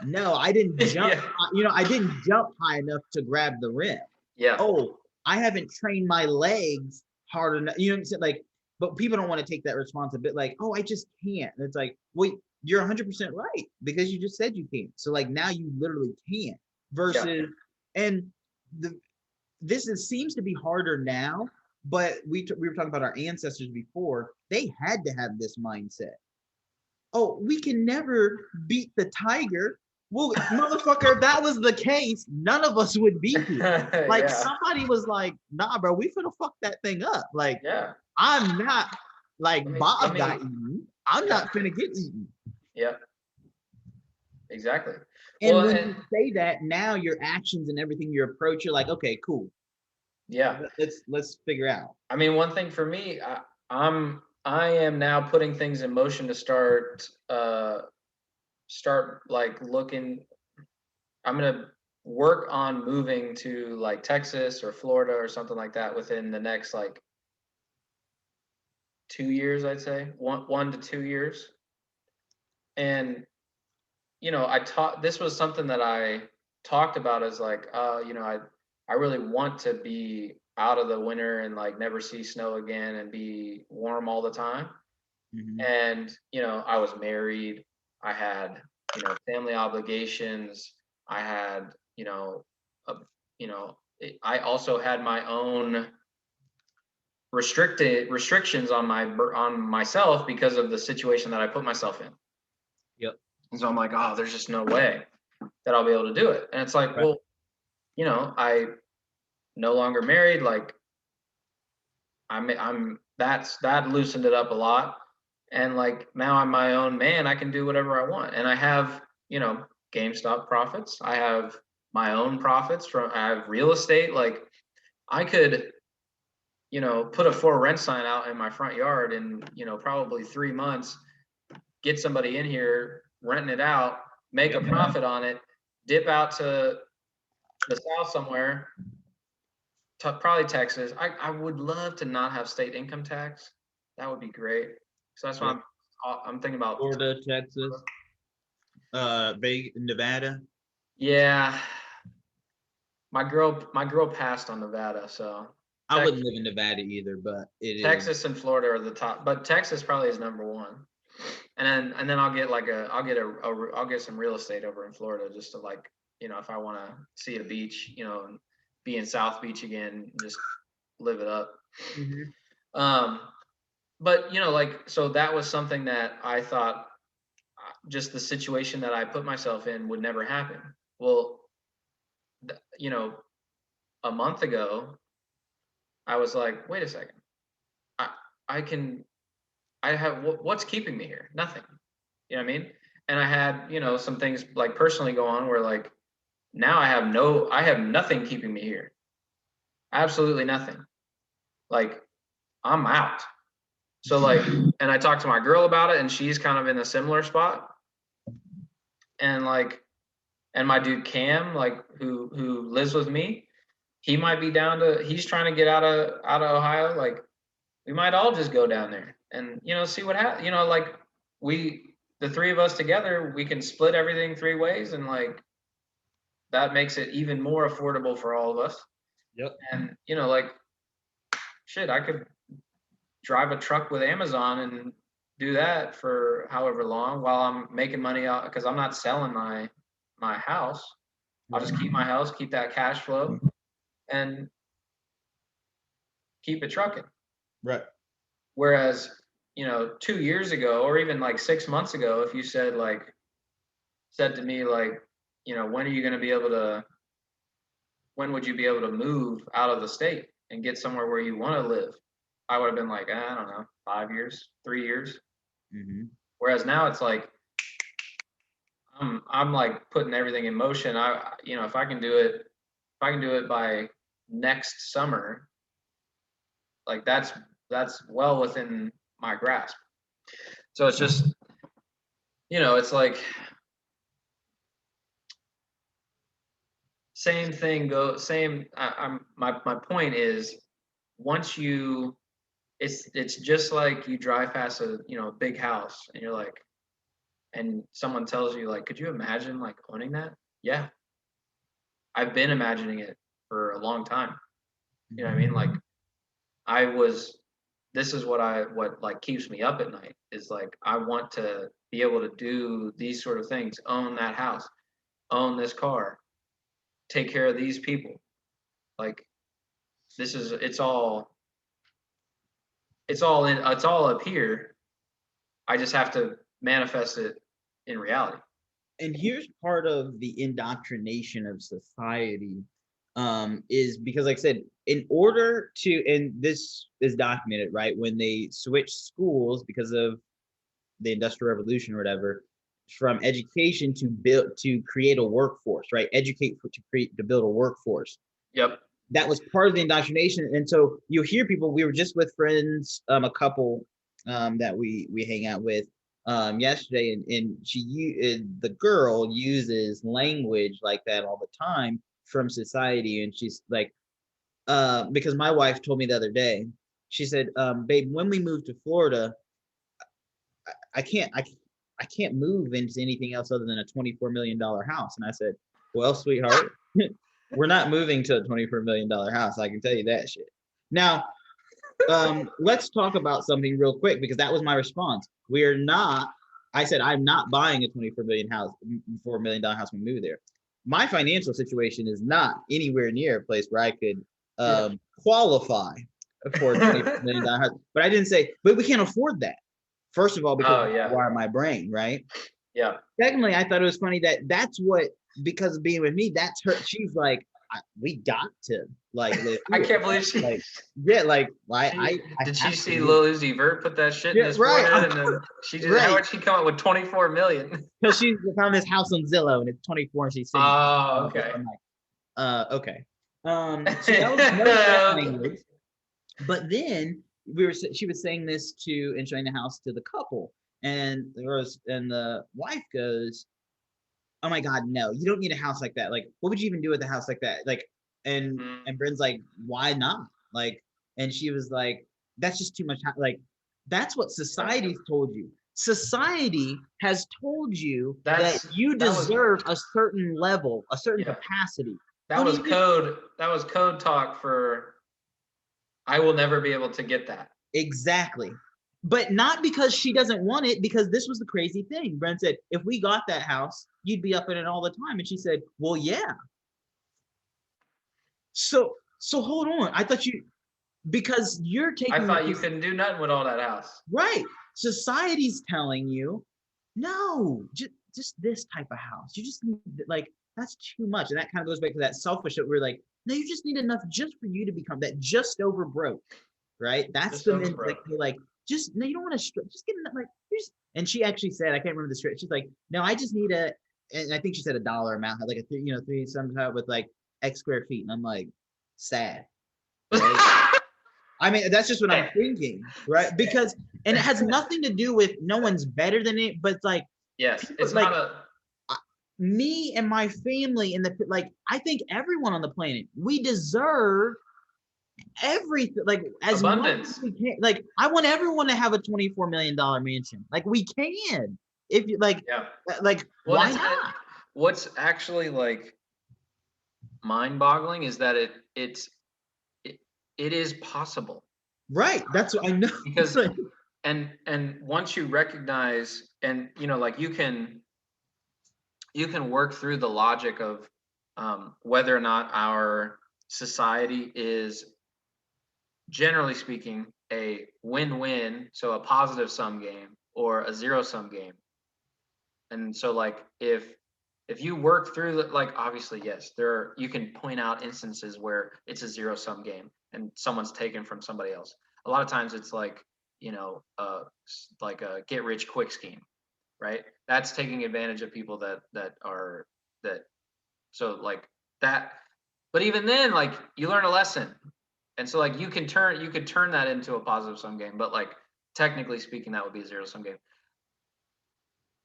No, I didn't jump, Yeah. I didn't jump high enough to grab the rim. Yeah. Oh, I haven't trained my legs hard enough. You know what I'm saying? Like, but people don't want to take that responsibility. Like, oh, I just can't. And it's like, wait, you're 100% right because you just said you can't. So like now you literally can't. Yeah. Versus, and the seems to be harder now. But we were talking about our ancestors before. They had to have this mindset. Oh, we can never beat the tiger. Well, motherfucker, if that was the case, none of us would be here. Like Yeah. somebody was like, nah, bro, we finna fuck that thing up. Like, Yeah. I'm not like Let Bob got me. eaten. I'm Yeah. not finna get eaten. Yeah. Exactly. And Well, when and you say that, now your actions and everything you approach, you're like, okay, cool. yeah. Let's figure out. I mean, one thing for me, I am now putting things in motion to start like looking. I'm gonna work on moving to like Texas or Florida or something like that within the next like 2 years, I'd say 1 to 2 years. And I taught this was something that I talked about as like, I really want to be out of the winter and like never see snow again and be warm all the time. Mm-hmm. And I was married. I had family obligations. I had a, I also had my own restrictions on myself because of the situation that I put myself in. Yep. And so I'm like, oh, there's just no way that I'll be able to do it. And it's like, Right. well, I no longer married. Like that loosened it up a lot. And like now I'm my own man. I can do whatever I want. And I have, GameStop profits. I have my own profits I have real estate. Like I could, put a for rent sign out in my front yard in, probably 3 months, get somebody in here, renting it out, make a Yep. profit on it, dip out to the south somewhere, probably Texas. I would love to not have state income tax. That would be great. So that's why Yep. I'm thinking about. Florida, Texas, Vegas, Nevada. Yeah, my girl passed on Nevada, so I wouldn't live in Nevada either, but it is. Texas and Florida are the top, but Texas probably is number one. And then I'll get some real estate over in Florida just to like, if I want to see a beach, and be in South Beach again, just live it up. Mhm. Um, but like, so that was something that I thought just the situation that I put myself in would never happen. Well, th- you know, a month ago, I was like, wait a second, I I can I have what's keeping me here? Nothing. You know what I mean? And I had some things like personally go on where like now I have nothing keeping me here. Absolutely nothing. Like I'm out. So like, and I talked to my girl about it, and she's kind of in a similar spot. And like, and my dude Cam, like who lives with me, he might be down to. He's trying to get out of Ohio. Like, we might all just go down there and see what happens. Like the three of us together, we can split everything 3 ways, and like that makes it even more affordable for all of us. Yep. And like shit, I could drive a truck with Amazon and do that for however long while I'm making money out because I'm not selling my house. I'll just keep my house, keep that cash flow, and keep it trucking. Right. Whereas, 2 years ago or even like 6 months ago, if you said to me like, when are you going to be able to, when would you be able to move out of the state and get somewhere where you want to live? I would have been like, I don't know, 5 years, 3 years. Mm-hmm. Whereas now it's like, I'm like putting everything in motion. If I can do it by next summer, like that's well within my grasp. So it's just, it's like same thing go same. I'm my point is, once you, it's just like you drive past a big house and you're like, and someone tells you like, could you imagine like owning that? Yeah, I've been imagining it for a long time. You know what I mean? Like I was this is what like keeps me up at night, is like I want to be able to do these sort of things, own that house, own this car, take care of these people. Like this is it's all up here. I just have to manifest it in reality. And here's part of the indoctrination of society, is because, like I said, in order to, and this is documented, right, when they switched schools because of the Industrial Revolution or whatever, from education to create a workforce, right, to build a workforce. Yep. That was part of the indoctrination. And so you hear people, we were just with friends, a couple that we hang out with yesterday, and the girl uses language like that all the time from society. And she's like, because my wife told me the other day, she said, babe, when we moved to Florida, I can't move into anything else other than a $24 million house. And I said, well, sweetheart, we're not moving to a $24 million house. I can tell you that shit. Now, let's talk about something real quick, because that was my response. I said, I'm not buying a $4 million house when we move there. My financial situation is not anywhere near a place where I could qualify for a $24 million house. But I didn't say, but we can't afford that. First of all, because of my brain, right? Yeah. Secondly, I thought it was funny that's what, because of being with me, that's her. She's like, we got to like live here. I can't believe she. Like, yeah, like I did she see Lil Uzi Vert put that shit in his forehead, and then she just how would she come up with 24 million? Because she found this house on Zillow and it's 24, and she's saying, oh, okay. I'm like, okay. So that was no language. But then she was saying this and showing the house to the couple, and the wife goes, oh my God, no, you don't need a house like that. Like, what would you even do with a house like that? Like, and Bryn's like, why not? Like, and she was like, that's just too much. Like, that's what society's told you. Society has told you that you deserve a certain level, a certain capacity. That was code talk for, I will never be able to get that. Exactly. But not because she doesn't want it, because this was the crazy thing. Brent said, if we got that house, you'd be up in it all the time. And she said, well, yeah. So hold on. I thought because you're taking. I thought you couldn't do nothing with all that house. Right. Society's telling you, no, just this type of house. You just need, like, that's too much. And that kind of goes back to that selfish that we're like, no, you just need enough just for you to become that just over broke. Right. That's the mentality. Like, just no, you don't want to just get enough, like, and she actually said, I can't remember the straight. She's like, no, I just need and I think she said a dollar amount, like a three sometime with like X square feet. And I'm like, sad. Right? I mean, that's just what I'm thinking, right? Because, and it has nothing to do with no one's better than it, but like, yes, it's like, not me and my family I think everyone on the planet, we deserve everything, like as abundance. Much as we can. Like, I want everyone to have a $24 million mansion. Like, we can, if you like, like, why not? What's actually like mind-boggling is that it is possible. Right. That's what I know. Because and once you recognize, and like you can work through the logic of whether or not our society is, generally speaking, a win-win, so a positive sum game or a zero-sum game. And so like if you work through like, obviously, yes, you can point out instances where it's a zero-sum game and someone's taken from somebody else. A lot of times it's like, like a get-rich-quick scheme, right? That's taking advantage of people that are that. So like that. But even then, like you learn a lesson, and so like you could turn that into a positive sum game. But like technically speaking, that would be a zero sum game.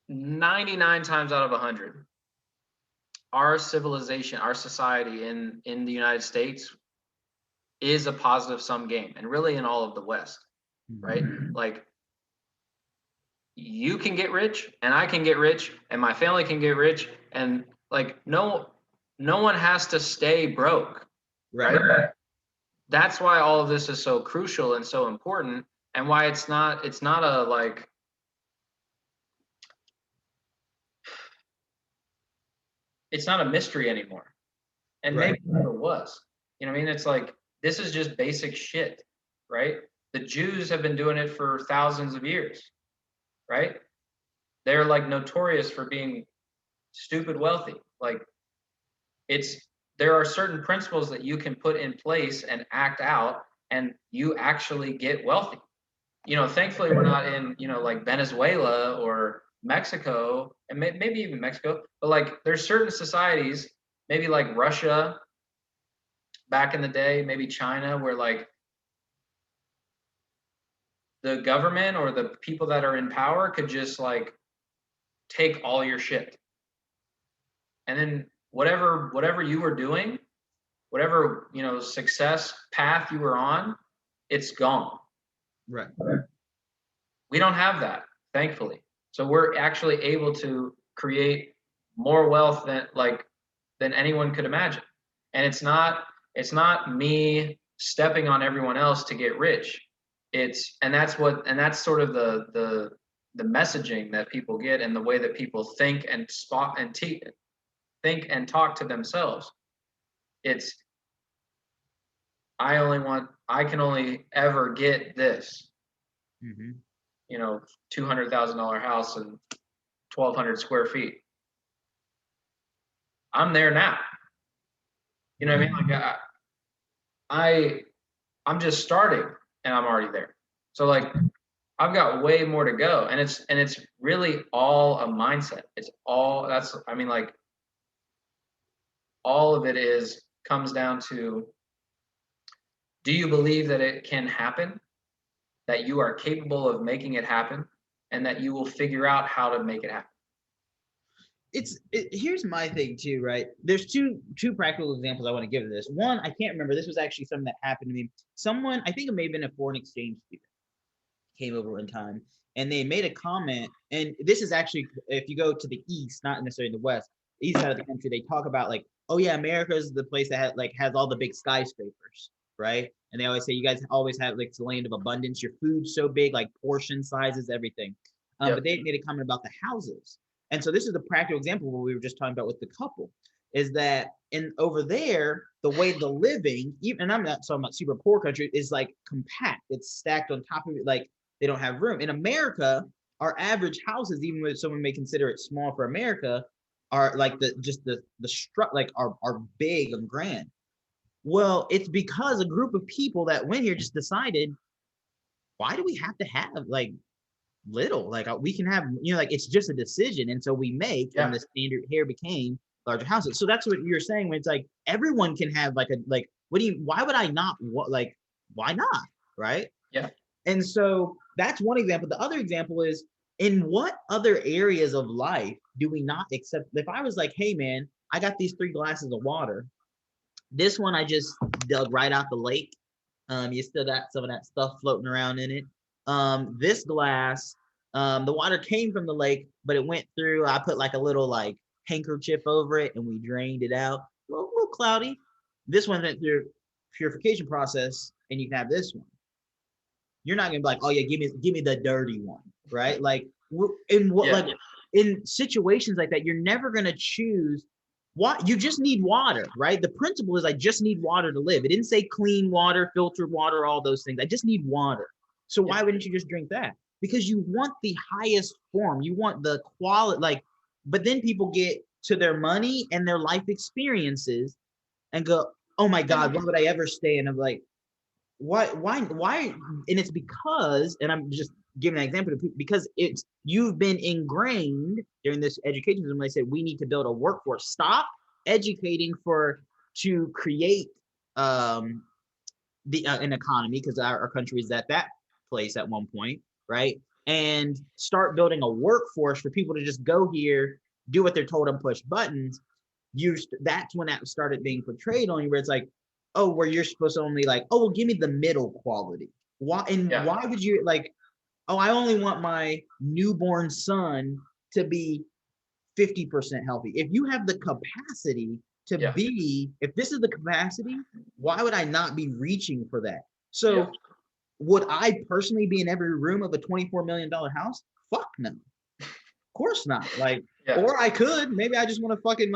99 times out of 100, our civilization, our society in the United States is a positive sum game, and really in all of the West, right? Like you can get rich, and I can get rich, and my family can get rich, and like no one has to stay broke, right? That's why all of this is so crucial and so important, and why it's not a like it's not a mystery anymore. And maybe it never was. You know what I mean? It's like this is just basic shit, right? The Jews have been doing it for thousands of years, right? They're like notorious for being stupid wealthy. Like it's there are certain principles that you can put in place and act out, and you actually get wealthy. Thankfully we're not in, like Venezuela or Mexico, and maybe even Mexico, but like there's certain societies, maybe like Russia back in the day, maybe China, where like the government or the people that are in power could just like take all your shit. And then whatever you were doing, whatever, success path you were on, it's gone. Right. We don't have that, thankfully. So we're actually able to create more wealth than anyone could imagine. And it's not me stepping on everyone else to get rich. That's sort of the messaging that people get, and the way that people think and think and talk to themselves. It's I can only ever get this. Mm-hmm. $200,000 house and 1,200 square feet. I'm there now. You know what I mean? Like I'm just starting, and I'm already there. So like I've got way more to go, and it's really all a mindset. It's all like all of it comes down to, do you believe that it can happen, that you are capable of making it happen, and that you will figure out how to make it happen? Here's my thing too, right? There's two practical examples I want to give of this. One, I can't remember. This was actually something that happened to me. Someone, I think it may have been a foreign exchange student, came over one time, and they made a comment. And this is actually, if you go to the east, not necessarily the west, the east side of the country, they talk about like, oh yeah, America is the place that has all the big skyscrapers, right? And they always say you guys always have like the land of abundance. Your food's so big, like portion sizes, everything. Yep. But they made a comment about the houses. And so this is a practical example of what we were just talking about with the couple, is that over there, the way the living, even, and I'm not talking about super poor country, is like compact. It's stacked on top of it, like they don't have room. In America, our average houses, even though someone may consider it small for America, are like the like are big and grand. Well, it's because a group of people that went here just decided, why do we have to have like little? Like we can have, like it's just a decision, and so we make, and the standard here became larger houses. So that's what you're saying when it's like everyone can have like why would I not, why not, right? Yeah. And so that's one example. The other example is, in what other areas of life do we not accept? If I was like, hey man, I got these 3 glasses of water. This one I just dug right out the lake. You still got some of that stuff floating around in it. This glass, the water came from the lake, but it went through. I put like a little like handkerchief over it, and we drained it out. A little cloudy. This one went through purification process, and you can have this one. You're not gonna be like, oh yeah, give me the dirty one, right? Like like in situations like that, you're never gonna choose what you just need water, right? The principle is I just need water to live. It didn't say clean water, filtered water, all those things. I just need water. So why wouldn't you just drink that? Because you want the highest form, you want the quality, but then people get to their money and their life experiences and go, oh my God, why would I ever stay? And I'm like, why? And it's because, and I'm just giving an example to people because you've been ingrained during this education system. They said we need to build a workforce. Stop educating to create an economy because our country is at that place at one point, right? And start building a workforce for people to just go here, do what they're told, and push buttons. That's when that started being portrayed on you, where it's like, oh, where you're supposed to only like, oh, well, give me the middle quality. Why would you like? Oh, I only want my newborn son to be 50% healthy. If you have the capacity to be, if this is the capacity, why would I not be reaching for that? So would I personally be in every room of a $24 million house? Fuck no. Of course not. Like, or I could, maybe I just want to fucking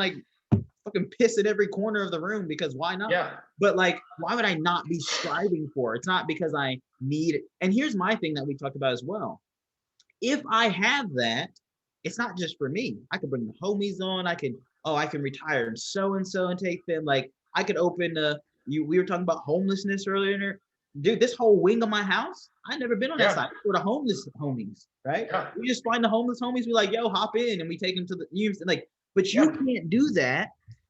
piss at every corner of the room because why not? Yeah. But like, why would I not be striving for it? It's not because I need it. And here's my thing that we talked about as well. If I have that, it's not just for me. I could bring the homies on. I can retire and so and take them. Like I could open we were talking about homelessness earlier. Dude, this whole wing of my house, I've never been on that side for the homeless homies, right? Yeah. We just find the homeless homies, we like, yo, hop in, and we take them to the but you can't do that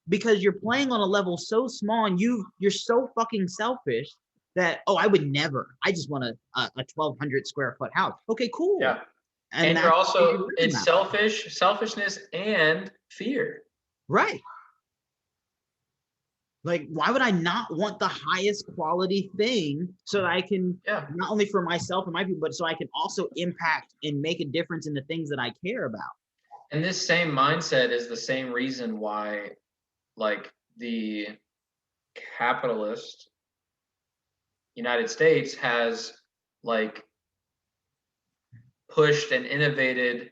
because you're playing on a level so small and you're so fucking selfish that, oh, I would never. I just want a 1,200 square foot house. Okay, cool. Yeah. And you're also, it's selfishness and fear. Right. Like, why would I not want the highest quality thing so that I can, not only for myself and my people, but so I can also impact and make a difference in the things that I care about? And this same mindset is the same reason why, like, the capitalist United States has, like, pushed and innovated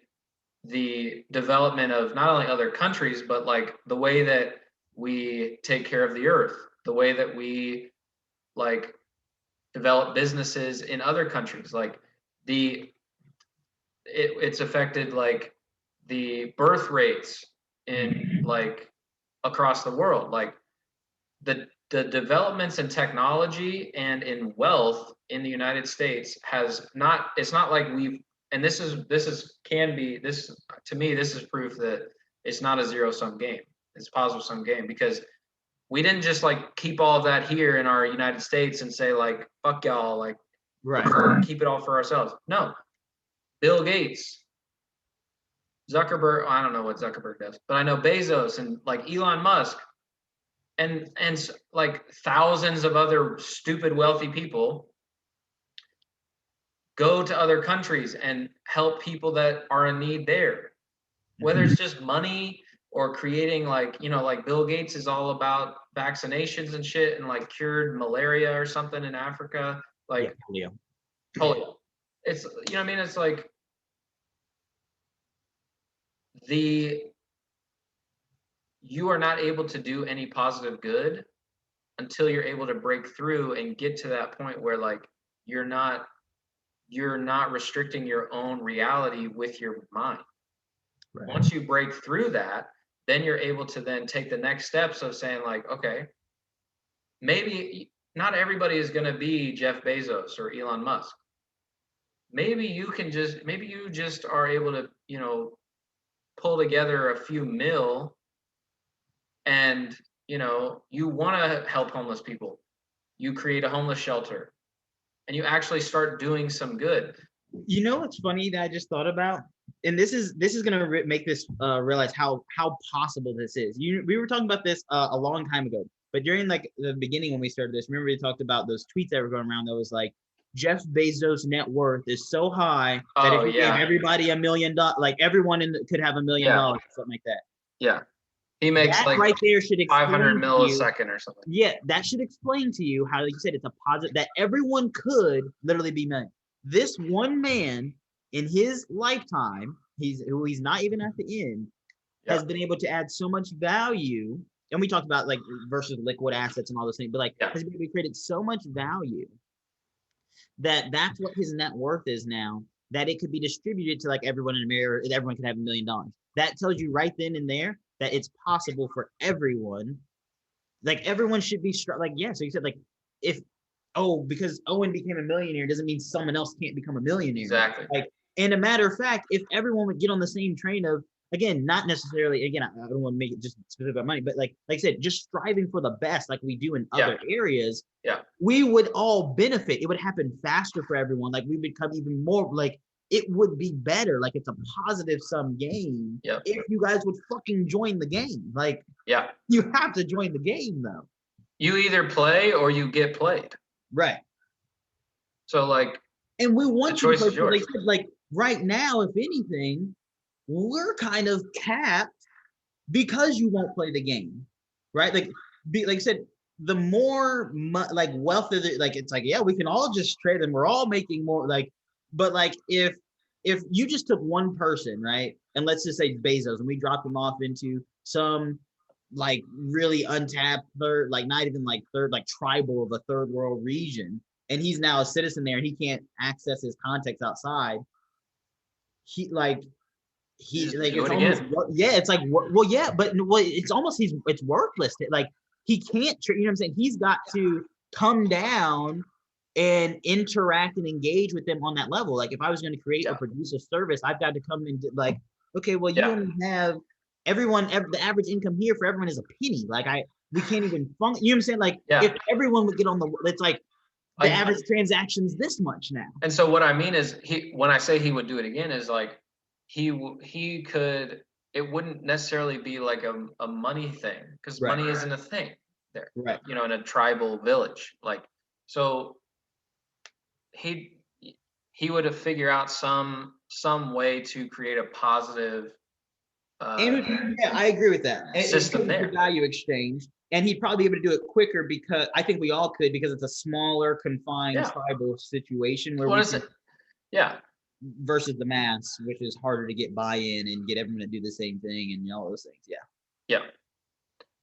the development of not only other countries, but like the way that we take care of the earth, the way that we like develop businesses in other countries. Like it's affected like the birth rates in like across the world. Like the developments in technology and in wealth in the United States it's not like and this is to me, this is proof that it's not a zero-sum game. It's a positive sum game because we didn't just like keep all of that here in our United States and say like, fuck y'all, like keep it all for ourselves. No, Bill Gates, Zuckerberg, I don't know what Zuckerberg does, but I know Bezos and like Elon Musk and like thousands of other stupid wealthy people go to other countries and help people that are in need there, whether it's just money or creating like, like Bill Gates is all about vaccinations and shit and like cured malaria or something in Africa. Like polio. It's, you know what I mean? It's like you are not able to do any positive good until you're able to break through and get to that point where like you're not restricting your own reality with your mind. Right. Once you break through that, then you're able to then take the next steps of saying like, okay, maybe not everybody is going to be Jeff Bezos or Elon Musk. Maybe you just are able to, pull together a few mil and, you want to help homeless people. You create a homeless shelter and you actually start doing some good. You know what's funny that I just thought about, and this is going to make this realize how possible this is. We were talking about this a long time ago, but during like the beginning when we started this, remember we talked about those tweets that were going around that was like Jeff Bezos' net worth is so high that if you gave everybody $1 million, like everyone could have $1 million or something like that. Yeah. He makes that like right there should 500 millisecond or something. Yeah, that should explain to you how, like you said, it's a positive that everyone could literally be million. This one man in his lifetime, he's not even at the end, has been able to add so much value. And we talked about like versus liquid assets and all those things, but like has created so much value that's what his net worth is now, that it could be distributed to like everyone in America, everyone could have $1 million. That tells you right then and there that it's possible for everyone. Like everyone should be like, so you said like if oh, because Owen became a millionaire doesn't mean someone else can't become a millionaire. Exactly. Like, and a matter of fact, if everyone would get on the same train of, again, not necessarily, again, I don't want to make it just specific about money, but like I said, just striving for the best, like we do in other areas, we would all benefit. It would happen faster for everyone. Like we become even more like it would be better. Like it's a positive sum game. If you guys would fucking join the game. Like, you have to join the game though. You either play or you get played. Right. So like, and we want you to play. Like right now, if anything, we're kind of capped because you won't play the game, right? Like I said, the more like wealth of it, like it's like, yeah, we can all just trade and we're all making more. Like, but like if you just took one person, right, and let's just say Bezos, and we dropped him off into some like really untapped third, like not even like third, like tribal of a third world region, and he's now a citizen there and he can't access his contacts outside. He's almost, it's like, well, yeah, but it's almost, it's worthless. Like he can't, you know what I'm saying? He's got to come down and interact and engage with them on that level. Like if I was going to create or produce a service, I've got to come and like, okay, well, you only have the average income here for everyone is a penny. Like we can't even function. You know what I'm saying? Like if everyone would get on it's like the average transaction's this much now. And so what I mean is when I say he would do it again is like, he could, it wouldn't necessarily be like a money thing because money isn't a thing there, you know, in a tribal village. Like, so he would have figured out some way to create a positive I agree with that. System there. Value exchange. And he'd probably be able to do it quicker because I think we all could, because it's a smaller, confined tribal situation where versus the mass, which is harder to get buy-in and get everyone to do the same thing and all those things. Yeah.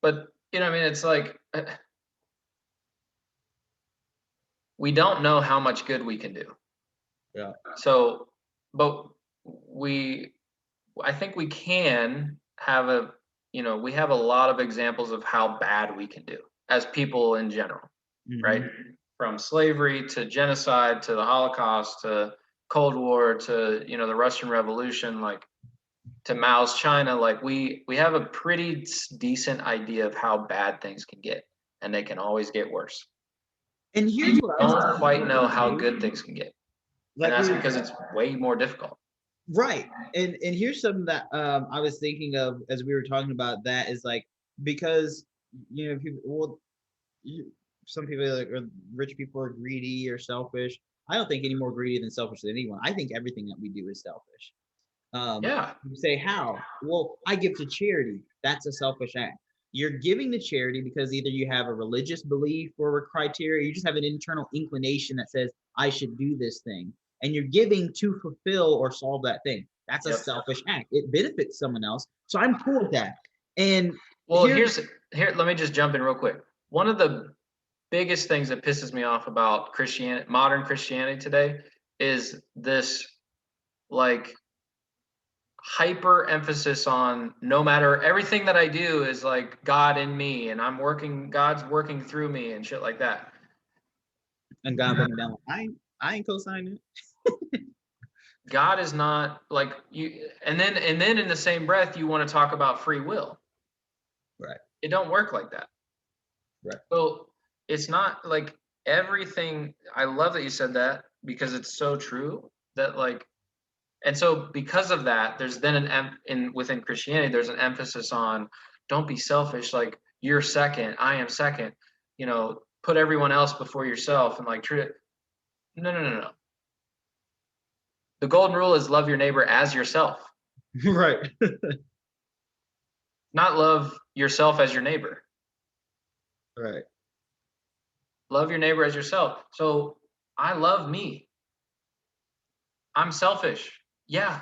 But you know, I mean, it's like we don't know how much good we can do. Yeah. So, but I think we can have we have a lot of examples of how bad we can do as people in general, right? From slavery to genocide to the Holocaust to Cold War to, the Russian Revolution, like to Mao's China, like we have a pretty decent idea of how bad things can get, and they can always get worse. And here's what I don't quite know how good things can get. Like, and that's because it's way more difficult. Right. And here's something that I was thinking of as we were talking about that is like, because, some people are rich people are greedy or selfish. I don't think any more greedy than selfish than anyone. I think everything that we do is selfish. You say how? Well, I give to charity. That's a selfish act. You're giving to charity because either you have a religious belief or a criteria, or you just have an internal inclination that says, I should do this thing. And you're giving to fulfill or solve that thing. That's a selfish act. It benefits someone else. So I'm cool with that. And well, here, let me just jump in real quick. One of the biggest things that pisses me off about Christianity, modern Christianity today, is this like hyper emphasis on no matter, everything that I do is like God in me and God's working through me and shit like that. And God looking down, I ain't co-signing it. God is not like you, and then in the same breath you want to talk about free will. Right. It don't work like that. Right. So it's not like everything. I love that you said that because it's so true that like, and so because of that, there's then within Christianity, there's an emphasis on don't be selfish. Like you're second, I am second. Put everyone else before yourself and like treat it. No. The golden rule is love your neighbor as yourself. Right. Not love yourself as your neighbor. Right. Love your neighbor as yourself. So I love me. I'm selfish. Yeah.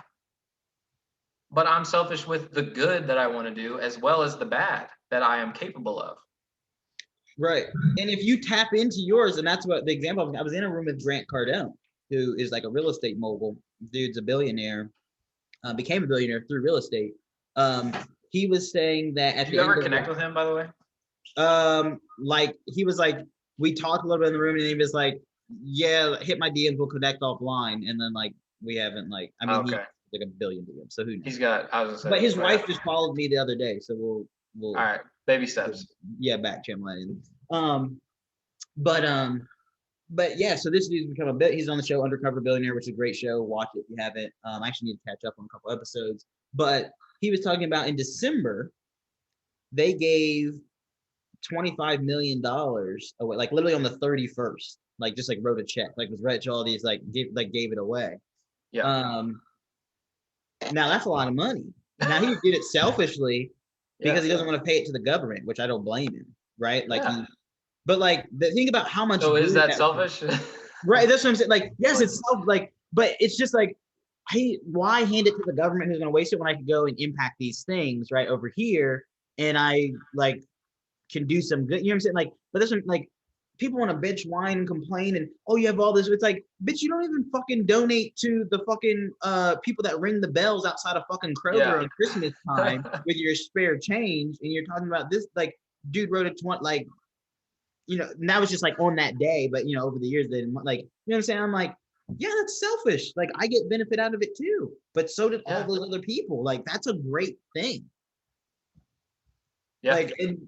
But I'm selfish with the good that I want to do as well as the bad that I am capable of. Right. And if you tap into yours, and that's what the example, I was in a room with Grant Cardone, who is like a real estate mogul. Dude's a billionaire, became a billionaire through real estate. He was saying that Did you ever connect with him, by the way? Like he was like we talked a little bit in the room, and he was like, "Yeah, hit my DMs, we'll connect offline." And then like we haven't like, I mean, he Okay. like a billion DMs, so who He's knows? got. I was gonna But say his he might have. wife just followed me the other day, so All we'll right. Baby steps. yeah, back channel that in. Um, but yeah, so this dude's become a bit. He's on the show Undercover Billionaire, which is a great show. Watch it if you haven't. I actually need to catch up on a couple episodes. But he was talking about in December, they gave $25 million away, like literally on the 31st, like just like wrote a check, like was rich, all these like gave it away. Yeah. Now that's a lot of money. Now he did it selfishly because he Yeah. doesn't want to pay it to the government, which I don't blame him, right? Like Yeah. but like the thing about how much So is good that selfish? right? That's what I'm saying. Like, yes, Like, it's like, but it's just like, hey, why hand it to the government who's going to waste it when I could go and impact these things right over here, and I like can do some good. You know what I'm saying? Like, but this one, like, people want to bitch, whine, and complain, and oh, you have all this. It's like, bitch, you don't even fucking donate to the fucking people that ring the bells outside of fucking Kroger yeah. on Christmas time with your spare change, and you're talking about this like dude wrote a like now it's just like on that day, but over the years, then like, what I'm saying? I'm like, yeah, that's selfish. Like I get benefit out of it too, but so did all Yeah. those other people. Like that's a great thing. Yeah. Like, and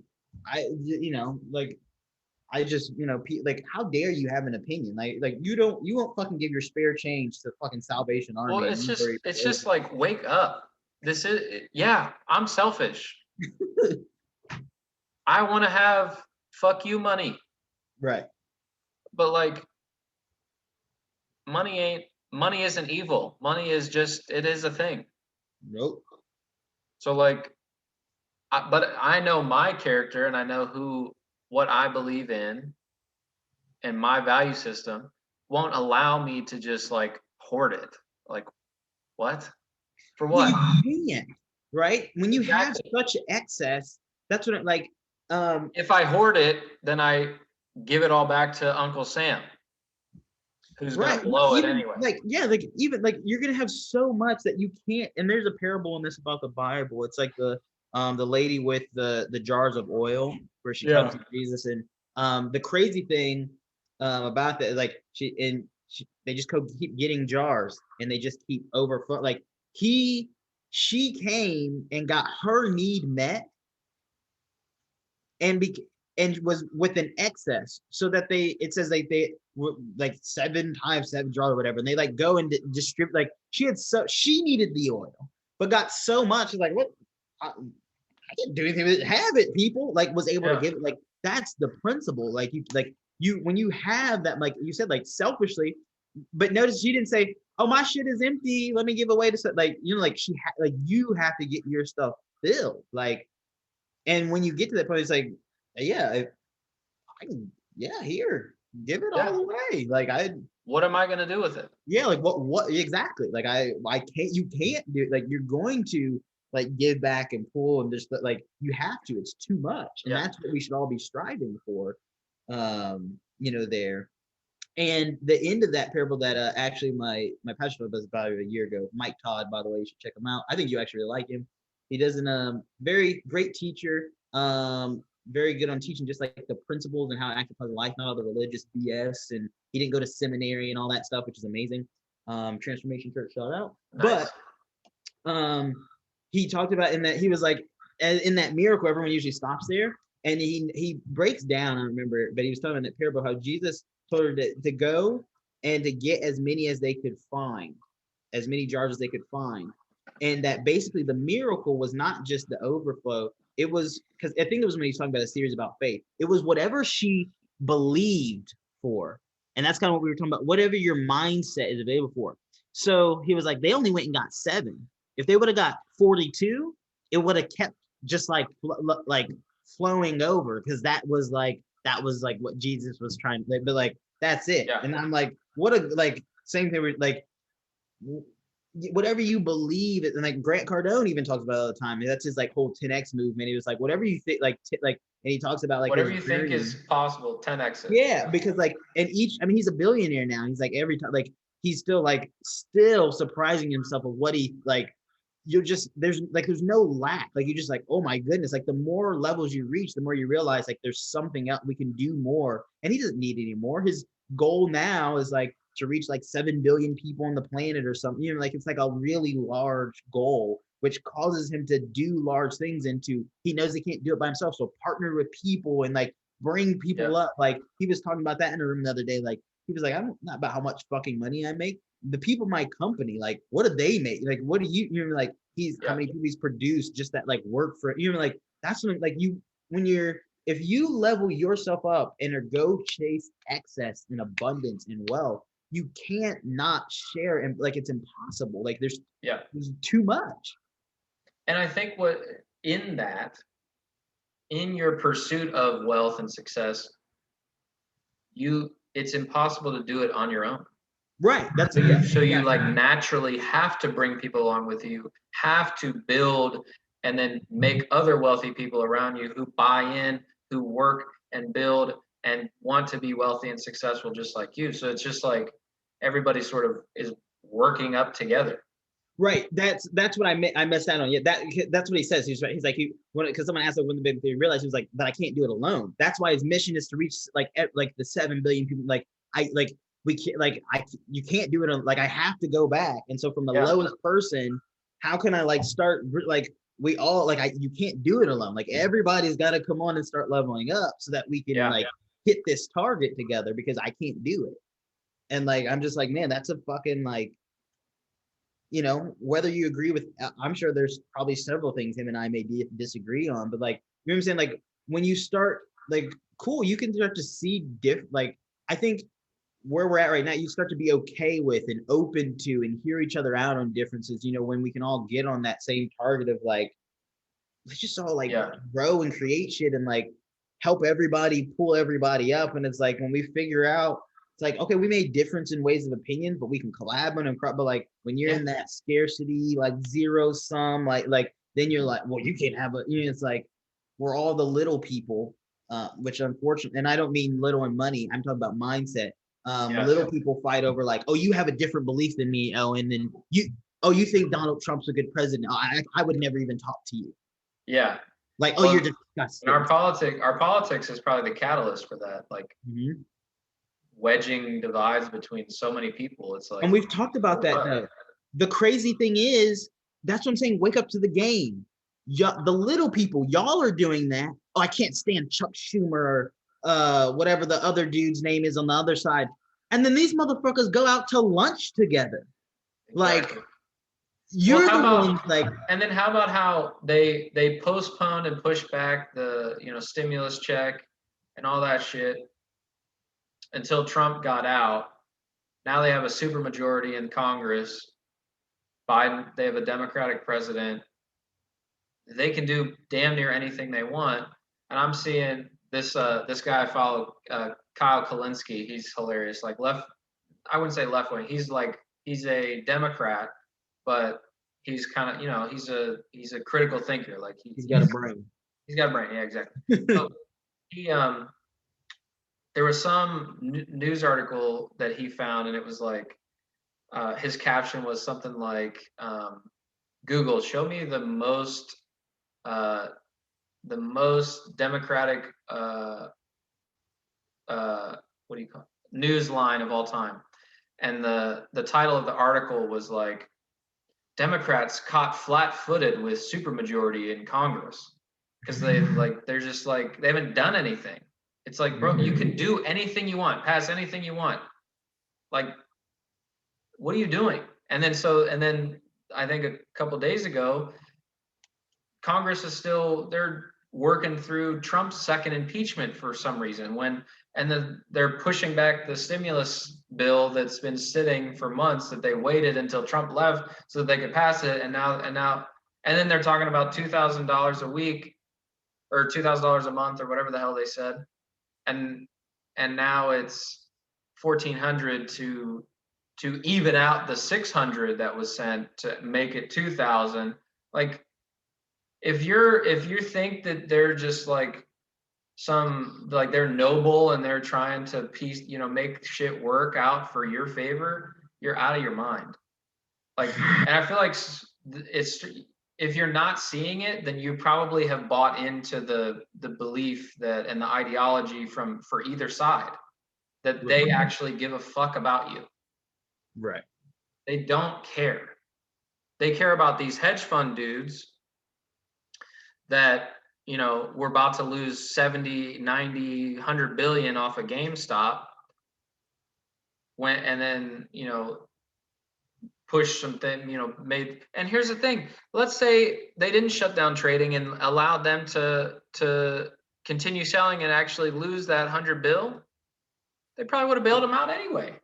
like I just, like how dare you have an opinion? Like you won't fucking give your spare change to fucking Salvation Well, Army, and you worry it's about just like wake up. This is yeah. I'm selfish. I want to have fuck you money, right. but like money isn't evil. Money is just it is a thing. Nope. So like, but I know my character and I know what I believe in and my value system won't allow me to just like hoard it. Like what? For Well, what? you can't, right? When you have Exactly. such excess, that's what it like. If I hoard it, then I give it all back to Uncle Sam, who's gonna Right. Well, blow it even anyway. like, yeah, like even like you're gonna have so much that you can't. And there's a parable in this about the Bible. It's like the lady with the jars of oil where she comes Yeah. to Jesus. And the crazy thing about that, like they just keep getting jars and they just keep overflow. Like she came and got her need met and and was with an excess, so that it says like they like 7 times 7 draw or whatever, and they like go and distribute. Like she needed the oil but got so much, like what, I didn't do anything with it, have it, people, like was able to Yeah. give it. Like that's the principle. Like you when you have that, like you said, like selfishly. But notice she didn't say, oh, my shit is empty, let me give away to like like like you have to get your stuff filled. Like, and when you get to that point, it's like, yeah, I can, yeah, here, give it Yeah. all away. Like What am I gonna do with it? yeah, like what exactly? Like I can't, you can't do it. Like you're going to like give back and pull and just like you have to. It's too much, and Yeah. that's what we should all be striving for. There. And the end of that parable that actually my pastor was about a year ago, Mike Todd, by the way, you should check him out. I think you actually like him. He does an very great teacher, very good on teaching just like the principles and how to act upon life, not all the religious BS. And he didn't go to seminary and all that stuff, which is amazing. Transformation Church, shout out. Nice. But he talked about in that he was like in that miracle, everyone usually stops there, and he breaks down. I remember, but he was talking in that parable how Jesus told her to go and to get as many as they could find, as many jars as they could find. And that basically the miracle was not just the overflow. It was, because I think it was when he was talking about a series about faith. It was whatever she believed for. And that's kind of what we were talking about. Whatever your mindset is available for. So he was like, they only went and got 7. If they would have got 42, it would have kept just like flowing over, because that was like what Jesus was trying to, but like that's it. Yeah. And I'm like, what a like same thing with like whatever you believe it. And like Grant Cardone even talks about it all the time. That's his like whole 10x movement. He was like, whatever you think, like and he talks about like whatever his you think journey. is possible, 10x it. Yeah, because like, and I mean, he's a billionaire now. He's like every time, like he's still surprising himself of what he like you're just there's no lack. Like, you're just like, oh my goodness, like the more levels you reach, the more you realize like there's something else we can do more. And he doesn't need any more. His goal now is like to reach like 7 billion people on the planet or something. Like it's like a really large goal, which causes him to do large things into he knows he can't do it by himself. So partner with people and like bring people up. Like he was talking about that in a room the other day. Like he was like, I'm not about how much fucking money I make. The people in my company, like, what do they make? Like, what do you like? How many people he's produced just that like work for like that's when like if you level yourself up and go chase excess and abundance and wealth, you can't not share and like it's impossible. Like there's too much. And I think in your pursuit of wealth and success, it's impossible to do it on your own. Right. So you like naturally have to bring people along with you, have to build and then make other wealthy people around you who buy in, who work and build and want to be wealthy and successful just like you. So it's just like everybody sort of is working up together. Right. That's what I missed out on. Yeah, that's what he says. He's right. He's like because someone asked him when the big thing, realized he was like, but I can't do it alone. That's why his mission is to reach like the 7 billion people. Like we can't you can't do it. Like I have to go back. And so from the lowest person, how can I like start like we all like you can't do it alone. Like everybody's got to come on and start leveling up so that we can hit this target together because I can't do it. And like I'm just like, man, that's a fucking like. Whether you agree with, I'm sure there's probably several things him and I may disagree on, but like, you know what I'm saying? Like when you start like, cool, you can start to see like, I think where we're at right now, you start to be okay with and open to and hear each other out on differences, when we can all get on that same target of like, let's just all like grow and create shit and like help everybody, pull everybody up. And it's like, when we figure out, it's like, okay, we made difference in ways of opinion, but we can collab on and but like when you're in that scarcity, like zero sum, like then you're like, well, you can't have it's like we're all the little people, which unfortunately, and I don't mean little in money, I'm talking about mindset. Little people fight over like, oh, you have a different belief than me, and then you think Donald Trump's a good president. I would never even talk to you. Yeah. Like, you're disgusting. And our politics is probably the catalyst for that. Like wedging divides between so many people. It's like, and we've talked about that though. The crazy thing is, that's what I'm saying. Wake up to the game. The little people, y'all are doing that. Oh, I can't stand Chuck Schumer or whatever the other dude's name is on the other side. And then these motherfuckers go out to lunch together. Exactly. Like you're the ones like. And then how about how they postponed and pushed back the stimulus check and all that shit until Trump got out. Now they have a supermajority in Congress. Biden, they have a Democratic president. They can do damn near anything they want. And I'm seeing this guy I follow, Kyle Kalinske. He's hilarious. Like I wouldn't say left wing. He's a Democrat, but he's kind of he's a critical thinker. Like he's got a brain. He's got a brain. Yeah, exactly. So he there was some news article that he found, and it was like his caption was something like, Google, show me the most democratic what do you call it? News line of all time. And the title of the article was like, Democrats caught flat-footed with supermajority in Congress. Because they're just like, they haven't done anything. It's like, bro, you can do anything you want, pass anything you want. Like, what are you doing? And then I think a couple days ago, Congress is they're working through Trump's second impeachment for some reason. They're pushing back the stimulus bill that's been sitting for months, that they waited until Trump left so that they could pass it. And then they're talking about $2,000 a week or $2,000 a month or whatever the hell they said. And now it's $1,400 to even out the $600 that was sent to make it $2,000. Like, if you think that they're just like they're noble and they're trying to make shit work out for your favor, you're out of your mind. Like, and I feel like it's if you're not seeing it, then you probably have bought into the belief that and the ideology for either side that they actually give a fuck about you. Right. They don't care. They care about these hedge fund dudes that, you know, we're about to lose 70, 90, 100 billion off of GameStop and then, you know, push something, you know, and here's the thing, let's say they didn't shut down trading and allowed them to continue selling and actually lose that 100 bill, they probably would have bailed them out anyway.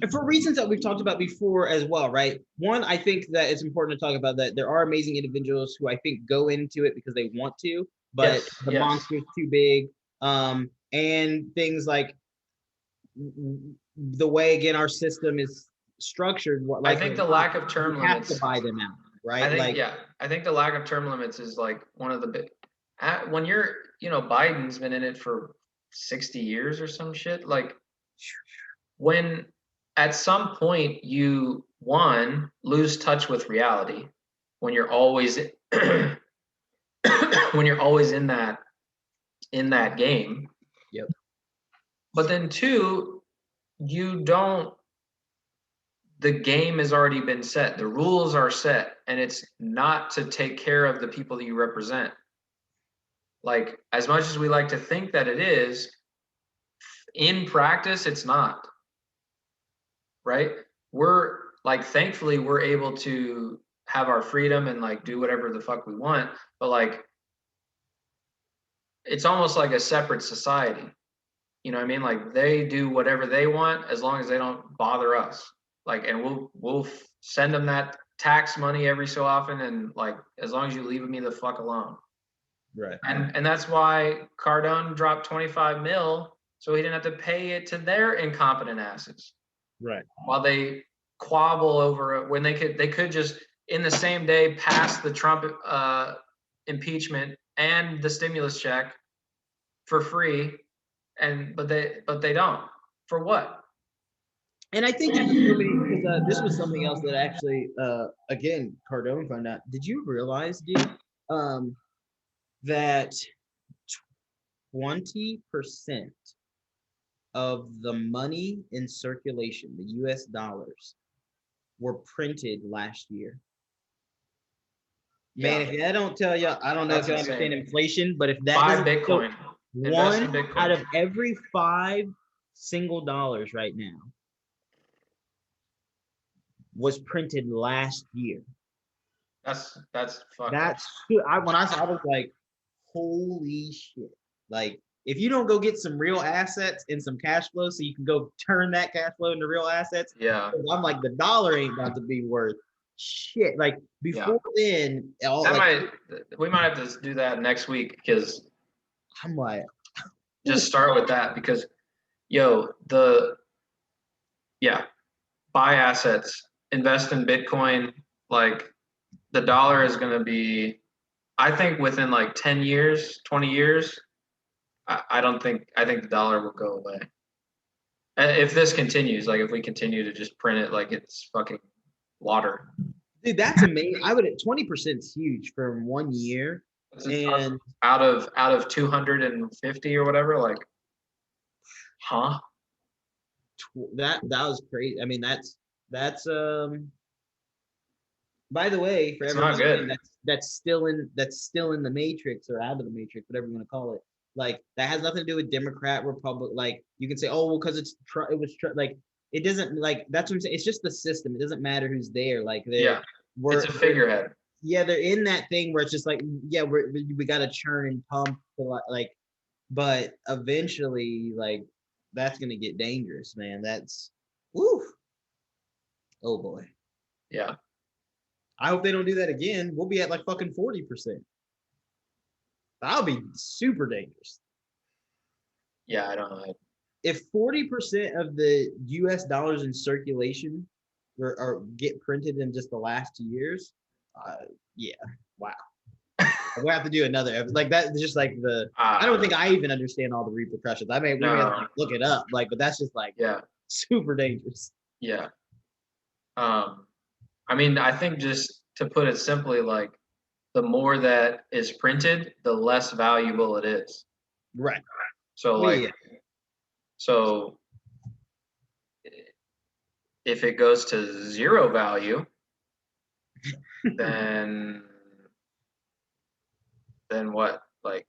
And for reasons that we've talked about before as well, right? One, I think that it's important to talk about that there are amazing individuals who I think go into it because they want to, but the monster's too big. And things like the way, again, our system is structured. I think the lack of term limits have to buy them out, right? I think the lack of term limits is like one of the big. When you're, you know, Biden's been in it for 60 years or some shit. Like, when at some point you lose touch with reality when you're always when you're always in that game. Yep. But then two, the game has already been set. The rules are set, and it's not to take care of the people that you represent. Like, as much as we like to think that it is, in practice, it's not. Right? We're like, thankfully, we're able to have our freedom and like do whatever the fuck we want. But like, it's almost like a separate society. You know what I mean? Like, they do whatever they want as long as they don't bother us. Like, and we'll send them that tax money every so often, and like, as long as you leave me the fuck alone. Right. And that's why Cardone dropped 25 mil, so he didn't have to pay it to their incompetent asses. Right. While they quabble over it, when they could just in the same day pass the Trump impeachment and the stimulus check for free, but they don't. For what? And I think there's so many, because this was something else that actually, again, Cardone found out. Did you realize, dude, that 20% of the money in circulation, the US dollars, were printed last year? Man, if that don't tell you, I don't know if you understand inflation, but if that buy Bitcoin, one out of every 5 single dollars right now was printed last year. That's fucked. When I saw, I was like, holy shit. Like, if you don't go get some real assets and some cash flow so you can go turn that cash flow into real assets, I'm like, the dollar ain't about to be worth shit. Like, before then, we might have to do that next week, because I'm like, just start with that, because buy assets, invest in Bitcoin. Like, the dollar is going to be, I think within like 10 years, 20 years, I think the dollar will go away. If this continues, like if we continue to just print it like it's fucking water. Dude, that's amazing. 20% is huge for 1 year. And out of 250 or whatever, like, huh? That was crazy. I mean, that's by the way, for everyone that's still in the matrix or out of the matrix, whatever you want to call it. Like, that has nothing to do with Democrat, Republic. Like, you can say, oh, well, because like, it doesn't, like, that's what I'm saying. It's just the system. It doesn't matter who's there. Like, it's a figurehead. Yeah, they're in that thing where it's just like, yeah, we got to churn and pump, like, but eventually, like, that's gonna get dangerous, man. That's, woo. Oh boy. Yeah. I hope they don't do that again. We'll be at like fucking 40%. That'll be super dangerous. Yeah, I don't know. If 40% of the US dollars in circulation get printed in just the last 2 years, yeah, wow. We'll have to do another, like, that. Just like I don't think I even understand all the repercussions. We may have to look it up, like, but that's just like, super dangerous. Yeah. I mean, I think just to put it simply, like the more that is printed, the less valuable it is. Right. So Oh yeah. like, so if it goes to zero value, then what? Like,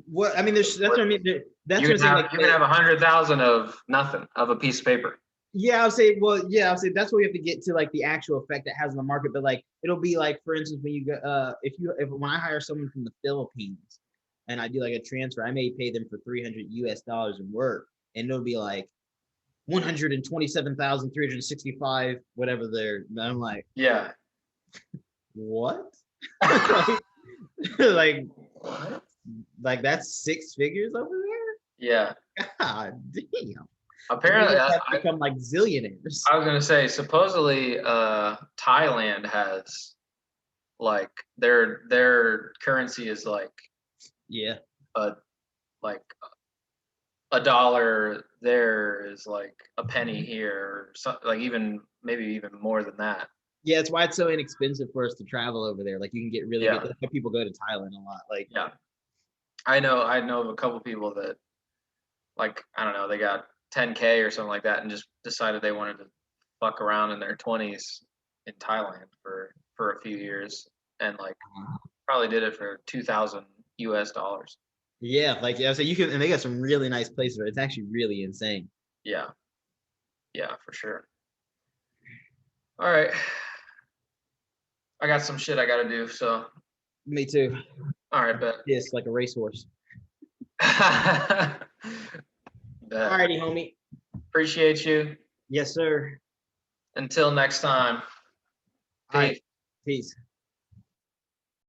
What I mean, that's what what I mean. That's you what I'm can saying. have Like, you can have 100,000 of nothing, of a piece of paper. yeah, I'll say, well, yeah, I'll say that's where we have to get to like the actual effect it has on the market. But like, it'll be like, for instance, when you go, if when I hire someone from the Philippines and I do like a transfer, I may pay them for $300 in work, and it'll be like 127,365, whatever they're. I'm like, Yeah. what? like, like, What? like that's six figures over Yeah. there. God damn. And they Apparently, just have to become like zillionaires. I was gonna say supposedly Thailand has like their currency is like Yeah. a like a dollar there is like a penny here, or so, like even maybe even more than that. Yeah, it's why it's so inexpensive for us to travel over there. Like you can get really good. Yeah, That's why people go to Thailand a lot. Like, yeah. I know of a couple people that like I don't know they got 10K or something like that and just decided they wanted to fuck around in their 20s in Thailand for a few years and like probably did it for 2,000 US dollars. yeah, like yeah, so you can, and they got some really nice places. It's actually really insane. Yeah, yeah, for sure. All right, I got some shit I got to do. So, Me too. all right, bet. Yes, like a racehorse. Bet. Alrighty, homie. Appreciate you. Yes, sir. Until next time. All right. Peace. Peace.